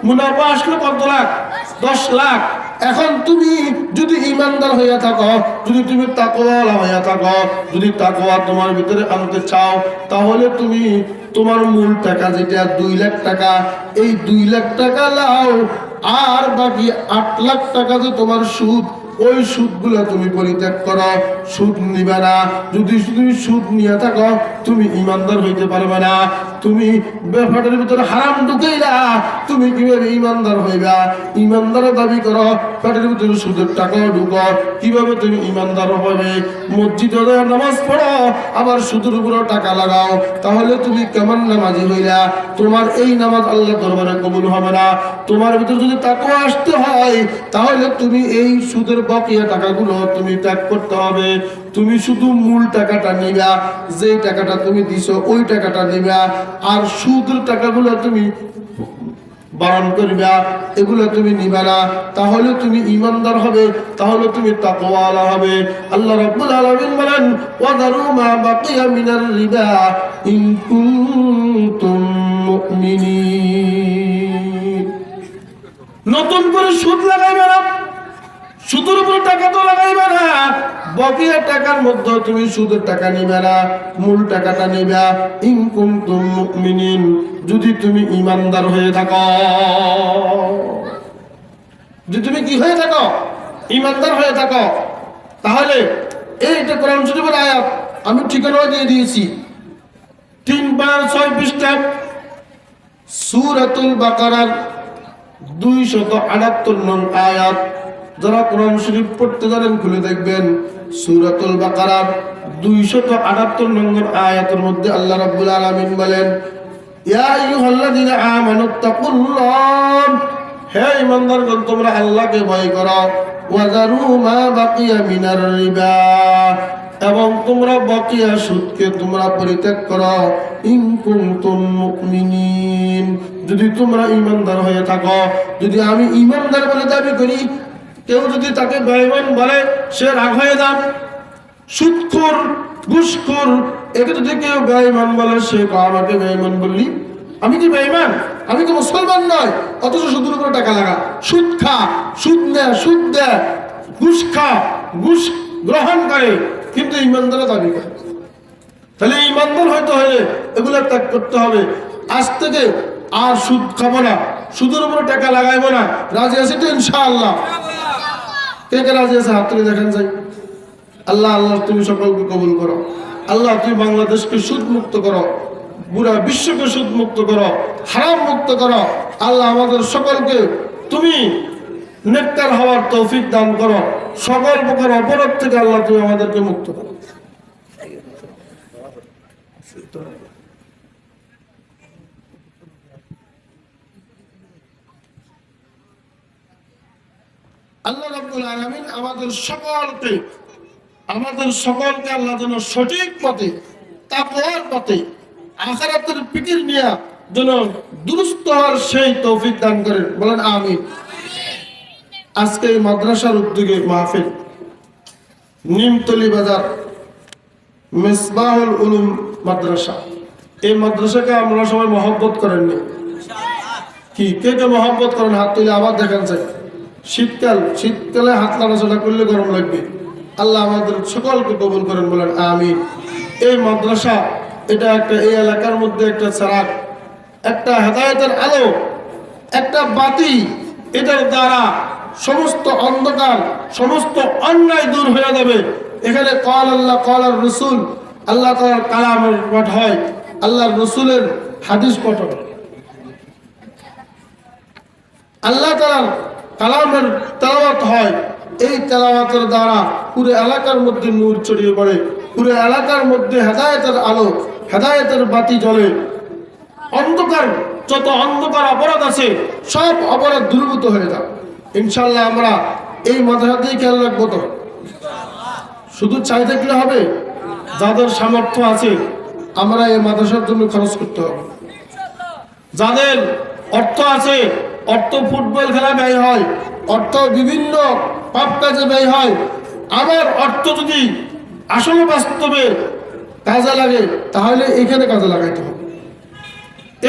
মুনাফা আসলো কত লাখ? 10 লাখ। এখন তুমি যদি ইমানদার হইয়া থাকো, যদি তুমি তাকওয়াওয়ালা হইয়া থাকো, যদি তাকওয়া তোমার ভিতরে আনতে চাও, তাহলে তুমি তোমার মূল টাকা যেটা 2 লাখ টাকা, এই 2 লাখ টাকা লাও, আর বাকি 8 লাখ টাকা যে তোমার সুদ, ওই সুদগুলো তুমি পরিত্যাগ করো। সুদ নিবে না। যদি তুমি সুদ নিয়ে থাকো, তুমি ইমানদার হইতে পারবে না। তুমি ব্যাপারের ভিতরে হারাম ঢুকাইলা, তুমি কিভাবে ইমানদার হইবা? ইমানদার দাবি করো, পেটের ভিতরে সুদের টাকাও ঢুকো, কিভাবে তুমি ইমানদার হবে? মসজিদে নামাজ পড়ো, আবার সুদের উপরে টাকা লাগাও, তাহলে তুমি কেমন নামাজি হইলা? তোমার এই নামাজ আল্লাহ দরবারে কবুল হবে না। তোমার ভিতরে যদি তাকওয়া আসতে হয়, তাহলে তুমি এই সুদের বকেয়া টাকাগুলো তুমি ত্যাগ করতে হবে। তুমি শুধু মূল টাকাটা নিবা, যে টাকাটা তুমি দিছো ওই টাকাটা নিবা, আর সুদের টাকাগুলো তুমি বারণ করবা, এগুলো তুমি নিবা না। তাহলে তুমি ইমানদার হবে, তাহলে তুমি তাকওয়াওয়ালা হবে। আল্লাহ রাব্বুল আলামিন বলেন, ওয়াযারু মা বাকিয়া মিনার রিবা ইন কুনতুম মুমিনিন। নতুন করে সুদ লাগাইবে না, সুদের উপর টাকা তো লাগাইবে না। বকেয়া টাকার মধ্যে তুমি সুদের টাকা নিবে না, মূল টাকাটা নিবা। ইন কুনতুম মুমিনিন, যদি তুমি ইমানদার হয়ে থাকো। যদি তুমি কি হয়ে থাকো? ইমানদার হয়ে থাকো। তাহলে এইটা কোরআন শরীফের আয়াত, আমি ঠিকানা দিয়ে দিয়েছি। 3/6 পৃষ্ঠা সূরাতুল বাকারার 278 নং আয়াত। যারা কোরআন শরীফ পড়তে জানেন খুলে দেখবেন, সূরাতুল বাকারার 278 নম্বর আয়াতের মধ্যে আল্লাহ রাব্বুল আলামিন বলেন, ইয়া আইয়ুহাল্লাযীনা আমানুত্তাকুল্লাহ, হে ঈমানদারগণ তোমরা আল্লাহকে ভয় করো। ওয়াযারু মা বাকিয়া মিনার রিবা, এবং তোমরা বকেয়া সুদকে তোমরা পরিত্যাগ করো। ইন কুনতুম মুমিনিন, যদি তোমরা ঈমানদার হয়ে থাকো। যদি আমি ঈমানদার বলে দাবি করি, কেউ যদি তাকে বেঈমান বলে, সে রাগ হয়ে যান। সুদখোর, ঘুষখোর, একে যদি কেউ বেঈমান বলে, সে আমাকে বেঈমান বললি, আমি কি বেঈমান? আমি তো মুসলমান নয়, অথচ সুদের উপরে টাকা লাগা, সুদ খা, সুদ নে, সুদ দে, ঘুষ খা, ঘুষ গ্রহণ করে, কিন্তু ইমানদার দাবি করে। তাহলে ইমানদার হইতে হলে এগুলো ত্যাগ করতে হবে। আজ থেকে আর সুদ খাবো না, সুদের উপরে টাকা লাগাইবো না। রাজি আছে তো ইনশাআল্লাহ? কে কে রাজি আছে? হাত তুলে দেখেন যাই। আল্লাহ আল্লাহ তুমি সকলকে কবুল করো। আল্লাহ তুমি বাংলাদেশকে সুদ মুক্ত করো, পুরা বিশ্বকে সুদ মুক্ত করো, হারাম মুক্ত করো। আল্লাহ আমাদের সকলকে তুমি নেককার হওয়ার তৌফিক দান করো। সকল প্রকার অপরাধ থেকে আল্লাহ তুমি আমাদেরকে মুক্ত করো। আল্লাহ রাব্বুল আলামিন আমাদের সকলকে আল্লাহ যেন সঠিক পথে, তাকওয়ার পথে, আখিরাতের ফিকির নিয়ে যেন দুরুস্ত হওয়ার সেই তৌফিক দান করেন। বলেন আমিন। আজকে এই মাদ্রাসার উদ্যোগে মাহফিল, নিমতলি বাজার মিসবাহুল উলুম মাদ্রাসা। এই মাদ্রাসাকে আমরা সবাই মহব্বত করেননি? কি কে কে মহব্বত করেন? হাত তুলে আবার দেখান চাই। শীতকালে হাত নাড়াচাড়া করলে গরম লাগবে। আল্লাহ আমাদের সকলকে কবুল করেন, বলেন আমিন। এই মাদ্রাসা এটা একটা, এই এলাকার মধ্যে একটা চারাক, একটা হেদায়েতের আলো, একটা বাতি। এটার দ্বারা সমস্ত অন্ধকার, সমস্ত অন্যায় দূর হয়ে যাবে। এখানে ক্বাল আল্লাহ ক্বাল আর রাসূল, আল্লাহ তাআলার কালামের পাঠ হয়, আল্লাহর রাসূলের হাদিস পাঠ হয়, আল্লাহ তাআলার কালামের তেলাওয়াত হয়। এই তেলাওয়াতের দ্বারা পুরো এলাকার মধ্যে নূর ছড়িয়ে পড়ে, পুরো এলাকার মধ্যে হেদায়েতের আলো, হেদায়েতের বাতি জ্বলে। অন্ধকার, যত অন্ধকার অপরাধ আছে সব অপরাধ দূরীভূত হয়ে যাবে ইনশাআল্লাহ। আমরা এই মাদ্রাসাতেই খেয়াল রাখবো। তো শুধু চাই দেখলে হবে, যাদের সামর্থ্য আছে আমরা এই মাদ্রাসার জন্য খরচ করতে হবে। যাদের অর্থ আছে, অর্থ ফুটবল খেলা ব্যয় হয়, অর্থ বিভিন্ন পাপ কাজে ব্যয় হয়। আমার অর্থ যদি আসলে বাস্তবে কাজে লাগে তাহলে এখানে কাজে লাগাইতে হবে,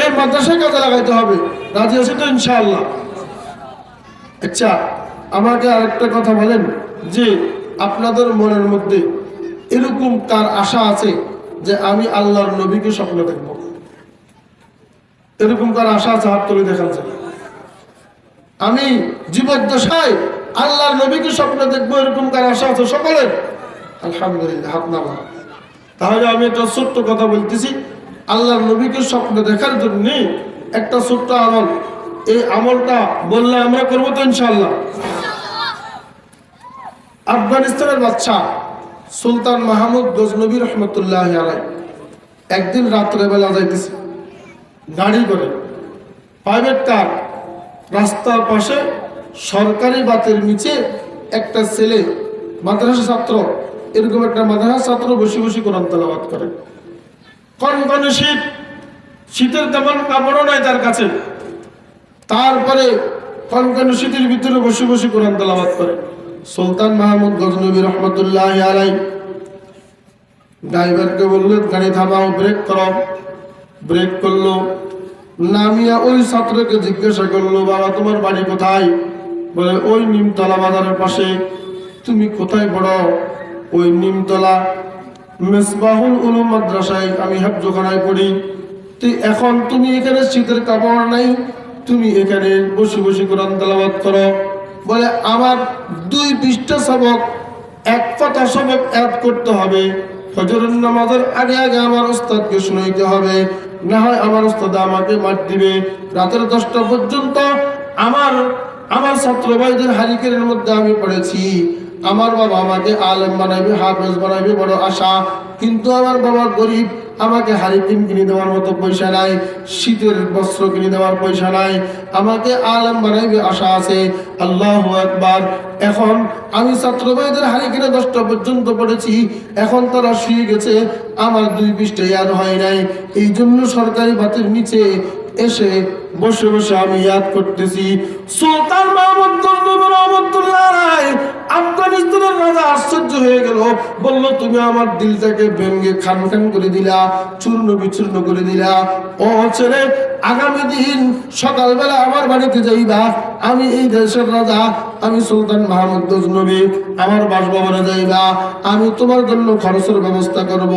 এই মাদ্রাসায় কাজে লাগাইতে হবে। রাজি আছে তো ইনশাআল্লাহ? আচ্ছা, আমাকে আরেকটা কথা বলেন যে আপনাদের মনের মধ্যে এরকম কার আশা আছে যে আমি আল্লাহর নবীকে স্বপ্ন দেখব? এরকম কার আশা আছে? হাত তুলে দেখান যায়। আমি জীবদ্দশায় আল্লাহর নবীকে স্বপ্ন দেখবো, এরকম কার আশা আছে সকলের? আলহামদুলিল্লাহ, হাত নামা। তাহলে আমি একটা ছোট্ট কথা বলতেছি, আল্লাহর নবীকে স্বপ্ন দেখার জন্য একটা ছোট্ট আমল, এই আমলটা বললে আমরা করবো তো ইনশাআল্লাহ। আফগানিস্তানের বাদশা সুলতান মাহমুদ গজনবী রহমতুল্লাহ আলাই একদিন রাত্রেবেলা যাইতেছে গাড়ি করে, প্রাইভেট কার, রাস্তার পাশে সরকারি বাতের নিচে একটা ছেলে, মাদ্রাসা ছাত্র, এরকম একটা মাদ্রাসা ছাত্র বসে বসে কোরআন তেলাওয়াত করে। কনকনে শীত, শীতের তেমন কাপড়ও নাই তার কাছে, তারপরে কনকনে শীতের ভিতরে বসে বসে কোরআন তেলাওয়াত করে। সুলতান মাহমুদ গজনবী রহমতুল্লাহ আলাই ড্রাইভারকে বললেন গাড়ি থামাও, ব্রেক করো। ব্রেক করলো, নামিয়া ওই ছাত্রকে জিজ্ঞাসা করলো, বাবা তোমার বাড়ি কোথায়? বলে ওই নিমতলা বাজারের পাশে। তুমি কোথায় পড়ো? ওই নিমতলা মেসবাহুল উলুম মাদ্রাসায় আমি হাফজখানায় পড়ি। এখন তুমি এখানে শীতের কাপড় নাই, তুমি এখানে বসে বসে কোরআন তেলাওয়াত করো। বলে আমার 2 পৃষ্ঠা সবক, 1 পাতা সবক অ্যাড করতে হবে। ফজরের নামাজের আগে আগে আমার ওস্তাদকে শুনাইতে হবে, না হয় আমার ওস্তাদ আমাকে মার দিবে। রাতের 10টা পর্যন্ত আমার ছাত্র ভাইদের হারিকেনের মধ্যে আমি পড়েছি। আমার বাবা আমাকে আলেম বানাইবে, হাফেজ বানাইবে, বড় আশা। কিন্তু আমার বাবা গরিব, আমাকে হারিকেন কিনে দেওয়ার মতো পয়সা নাই, শীতের বস্ত্র কিনে দেওয়ার পয়সা নাই। আমাকে আলেম বানাইবে আশা আছে। আল্লাহু আকবার। এখন আমি ছাত্র ভাইদের হারিকেনে 10টা পর্যন্ত পড়েছি, এখন তারা শুয়ে গেছে, আমার 2 পৃষ্ঠা ইয়াদ হয় নাই। এই জন্য সরকারি বাতের নিচে এসে বসে বসে আমি ইয়াদ করতেছি। সুলতান মাহমুদ গজনবী রহমতুল্লাহ আলাইহি আফগানিস্তানের রাজা আশ্চর্য হয়ে গেল, বলল তুমি আমার দিলটাকে ভেঙে খান খান করে দিলা, চূর্ণ বিচূর্ণ করে দিলা। ও ছেলে, আগামী দিন সকালবেলা আমার বাড়িতে যাইবা। আমি এই দেশের রাজা, আমি সুলতান মাহমুদ গজনবী, আমার বাসভবনে যাইবা। আমি তোমার জন্য খরচের ব্যবস্থা করব।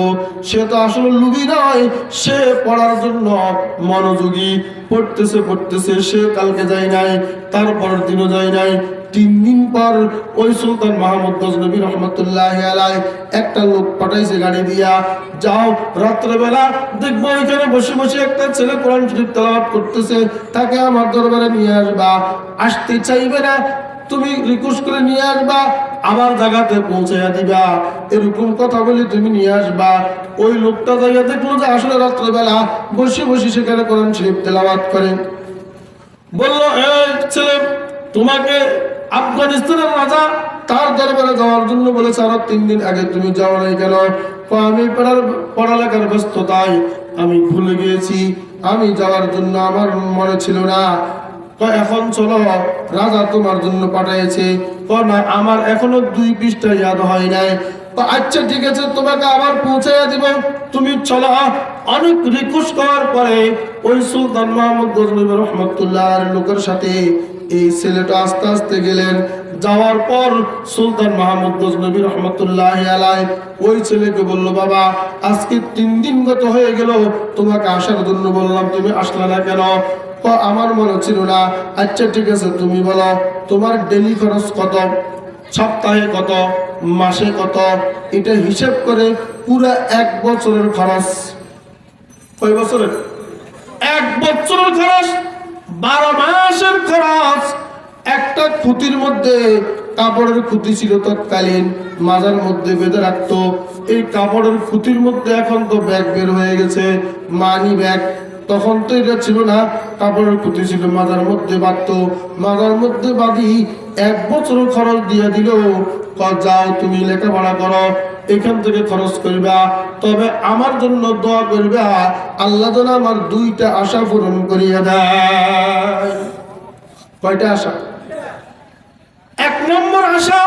সে তো আসলে লুবি নয়, সে পড়ার জন্য মনোযোগী। পড়তেছে সে কালকে যায় নাই, তারপরের দিনও যায় নাই। 3 দিন পর ওই সুলতান মাহমুদ গজনবী রহমতুল্লাহ আলাইহি একটা লোক পাঠাইছে গাড়ি দিয়া, যাও রাত্রেবেলা দেখবো ওইখানে বসে বসে একটা ছেলে কোরআন শরীফ তেলাওয়াত করতেছে, তাকে আমার দরবারে নিয়ে আসবা। আসতে চাইবে না, তুমি রিকোয়েস্ট করে নিয়ে আসবা, আমার জায়গাতে পৌঁছাইয়া দিবা। এরকম কথা বলে তুমি নিয়ে আসবা। ওই লোকটা জায়গা দেখলো যে আসলে রাত্রেবেলা বসে বসে সেখানে কোরআন শরীফ তেলাওয়াত করে। বলল, এই ছেলে, তোমাকে আফগানিস্তানের রাজা তার দরবারে যাওয়ার জন্য বলেছে, আর 3 দিন আগে তুমি যাও নাই কেন? আমি পড়ালেখার ব্যস্ততায় আমি ভুলে গিয়েছি, আমি যাওয়ার জন্য আমার মনে ছিল না। এখন চলো, রাজা তোমার জন্য পাঠিয়েছে। না, আমার এখনো 2 পৃষ্ঠা ইয়াদ হয় নাই। আচ্ছা ঠিক আছে, তোমাকে আবার পৌঁছাইয়া দিব, তুমি চলো। অনেক রিকোয়েস্ট করার পরে ওই সুলতান মাহমুদ গজনবী রহমতুল্লাহ লোকের সাথে এই ছেলেটা আস্তে আস্তে গেলেন। যাওয়ার পর সুলতান মাহমুদ গজনবী রহমতুল্লাহ আলাই ওই ছেলেকে বলল, বাবা আজকে 3 দিন গত হয়ে গেল, তোমাকে আসার জন্য বললাম, তুমি আসলে না কেন? আমার মনে ছিল না। আচ্ছা ঠিক আছে, তুমি বলো তোমার ডেলি খরচ কত, সপ্তাহে কত, মাসে কত, এটা হিসাব করে পুরো 1 বছরের খরচ। কয় বছরের? 1 বছরের খরচ, 12 মাসের খরচ। একটা খুঁতির মধ্যে কাপড়ের খুঁতি ছিল তৎকালীন, মাজার মধ্যে বেঁধে রাখতো। এই কাপড়ের খুঁতির মধ্যে এখন তো ব্যাগ বের হয়ে গেছে, মানি ব্যাগ। তখন তো এটা ছিল না, কাপড়ের খুঁতি ছিল, মাজার মধ্যে বাঁধতো। মাজার মধ্যে বাঁধি 1 বছর খরচ দিয়ে দিল। যাও তুমি লেখাপড়া করো, এখান থেকে খরচ করবা, তবে আমার জন্য দোয়া করবা আল্লাহ যেন আমার 2টা আশা পূরণ করিয়া দেয়। কয়টা আশা? 1 নম্বর আশা,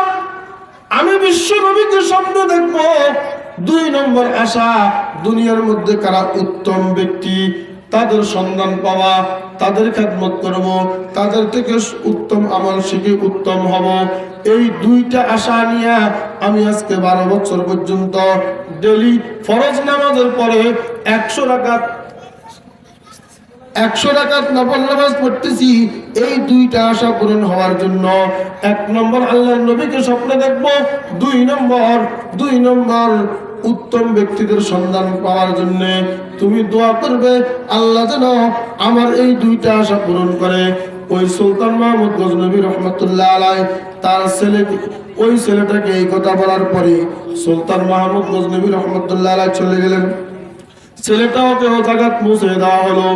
আমি বিশ্ব নবীকে স্বপ্ন দেখব। 2 নম্বর আশা, দুনিয়ার মধ্যে কারা উত্তম ব্যক্তি তাদের সন্ধান পাওয়া, তাদের খেদমত করব, তাদের থেকে উত্তম আমল শিখে উত্তম হব। এই 2টা আশা নিয়ে আমি আজকে 12 বছর পর্যন্ত ডেলি ফরজ নামাজের পরে 100 রাকাত নফল নামাজ পড়তেছি, এই 2টা আশা পূরণ হওয়ার জন্য। 1 নম্বর আল্লাহর নবীকে স্বপ্ন দেখব, 2 নম্বর উত্তম ব্যক্তিদের সন্ধান পাওয়ার জন্য তুমি দোয়া করবে আল্লাহ যেন আমার এই 2টা আশা পূরণ করে। ওই সুলতান মাহমুদ গজনবী রহমতুল্লাহ আলাই তার ওই ছেলেটাকে এই কথা বলার পরে সুলতান মাহমুদ গজনবী রহমতুল্লাহ আলাই চলে গেলেন। ছেলেটাকে ও জায়গাত পৌঁছে দেওয়া হলো।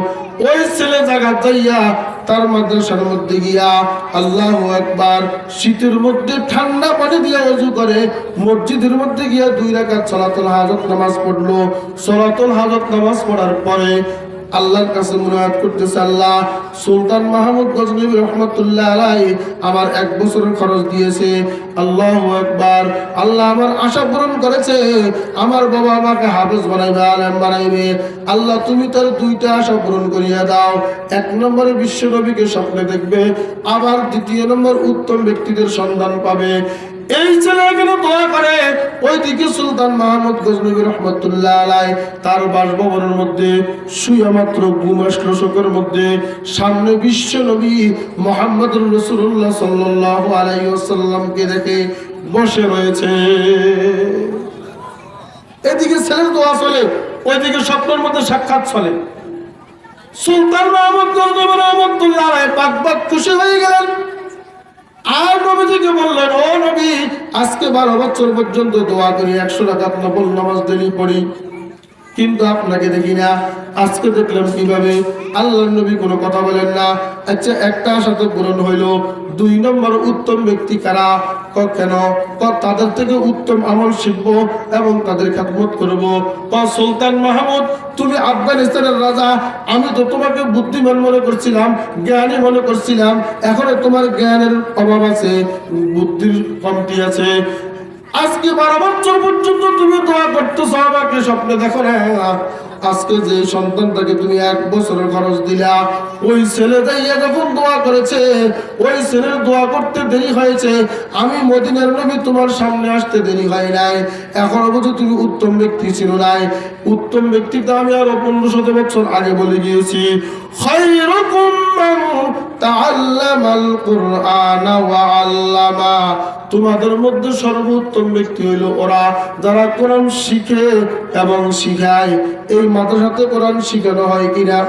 ওই ছেলে জায়গাত যাইয়া তার মাদ্রাসার মধ্যে গিয়া আল্লাহু আকবার, শীতের মধ্যে ঠান্ডা পানি দিয়ে ওযু করে মসজিদের মধ্যে গিয়া 2 রাকাত সালাতুল হাজত নামাজ পড়লো। সালাতুল হাজত নামাজ পড়ার পরে আল্লাহর কাছে মুনাজাত করতেছে, আল্লাহ সুলতান মাহমুদ গজনবী রহমতুল্লাহ আলাইহি আমার 1 বছরের খরচ দিয়েছে। আল্লাহু আকবার, আল্লাহ আমার আশা পূরণ করেছে, আমার বাবা আমাকে হাফেজ বানাইবে, আলেম বানাইবে। আল্লাহ তুমি তার 2টা আশা পূরণ করিয়া দাও। 1 নম্বরে বিশ্ব নবীকে স্বপ্নে দেখবে, আবার 2 নম্বর উত্তম ব্যক্তিদের সন্ধান পাবে। এই ছেলে এখানে দোয়া করে, ওইদিকে সুলতান মাহমুদ গজনবী রহমতুল্লাহ আলাই তার বাসভবনের মধ্যে শুয়ে মাত্র ঘুম আসলো শোকের মধ্যে। সামনে বিশ্ব নবী মুহাম্মদুর রাসূলুল্লাহ সাল্লাল্লাহু আলাইহি ওয়াসাল্লামকে দেখে বসে রয়েছে। এদিকে ছেলের দোয়া চলে, ওইদিকে স্বপ্নের মধ্যে সাক্ষাৎ চলে। সুলতান মাহমুদ গজনবী রহমতুল্লাহ আলাই পাক খুশি হয়ে গেলেন। আর নবীজিকে বললেন, ও নবী আজকে 12 বছর পর্যন্ত দোয়া করি, 100 রাকাত নফল নামাজ ডেলি পড়ি, কিন্তু আপনাকে দেখি না। আজকে দেখলাম কিভাবে? আল্লাহর নবী কোনো কথা বলেন না। আচ্ছা একটা আশা তো পূরণ হইলো, 2 নম্বর উত্তম ব্যক্তি কারা? কেন? তাদের থেকে উত্তম আমল শিখবো এবং তাদের খেদমত করবো। সুলতান মাহমুদ তুমি আফগানিস্তানের রাজা, আমি তো তোমাকে বুদ্ধিমান মনে করছিলাম, জ্ঞানী মনে করছিলাম, এখন তোমার জ্ঞানের অভাব আছে, বুদ্ধির কমতি আছে। আজকে 12 বছর পর্যন্ত তুমি দোয়া করতেছো, আমাকে স্বপ্নে দেখো না। আজকে যে সন্তানটাকে তুমি 1 বছরের খরচ দিলা, ওই ছেলে যাইয়া যখন দোয়া করেছে, ওই ছেলের দোয়া করতে দেরি হয়েছে। আমি মদিনার নবী তোমার সামনে আসতে দেরি হয় নাই, এখনো পর্যন্ত তুমি উত্তম ব্যক্তি ছিল নাই। উত্তম ব্যক্তিটা আমি আরো 1500 বছর আগে বলে গিয়েছি। খায়রুকুম মান তাআল্লামাল কুরআনা ওয়া আল্লামা, তোমাদের মধ্যে সর্বোত্তম ব্যক্তি হইল ওরা যারা কোরআন শিখে এবং শিখায়। এই মাদ্রাসাতে কোরআন শিখানো হয় কিনা?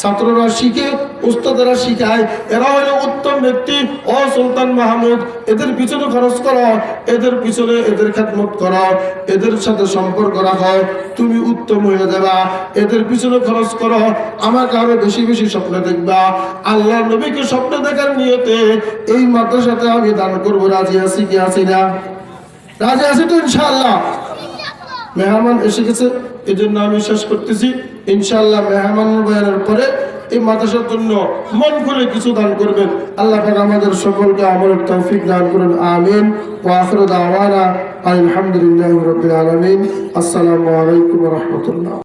ছাত্ররা শিখে, উস্তাদেরা শিখায়, এরা হলো উত্তম ব্যক্তি। ও সুলতান মাহমুদ এদের পিছনে খরচ করো, এদের পিছনে এদের খেদমত করো, এদের সাথে সম্পর্ক রাখো, তুমি উত্তম হয়ে যাবা। এদের পিছনে খরচ করো, আমাকে আরো বেশি বেশি স্বপ্ন দেখবা। আল্লাহ নবীকে স্বপ্ন দেখার নিয়তে এই মাদ্রাসাতে আমি দান করবো। রাজি আছি কি আছি না? রাজি আছি তো ইনশাআল্লাহ? মেহমান এসে গেছে, এই জন্য আমি শেষ করতেছি। ইনশাআল্লাহ মেহমান বয়ানের পরে এই মাদ্রাসার জন্য মন খুলে কিছু দান করবেন। আল্লাহ পাক আমাদের সকলকে আমলের তৌফিক দান করুন, আমিন। ওয়া আখিরু দাওয়ানা আলহামদুলিল্লাহি রাব্বিল আলামিন। আসসালামু আলাইকুম ওয়া রাহমাতুল্লাহ।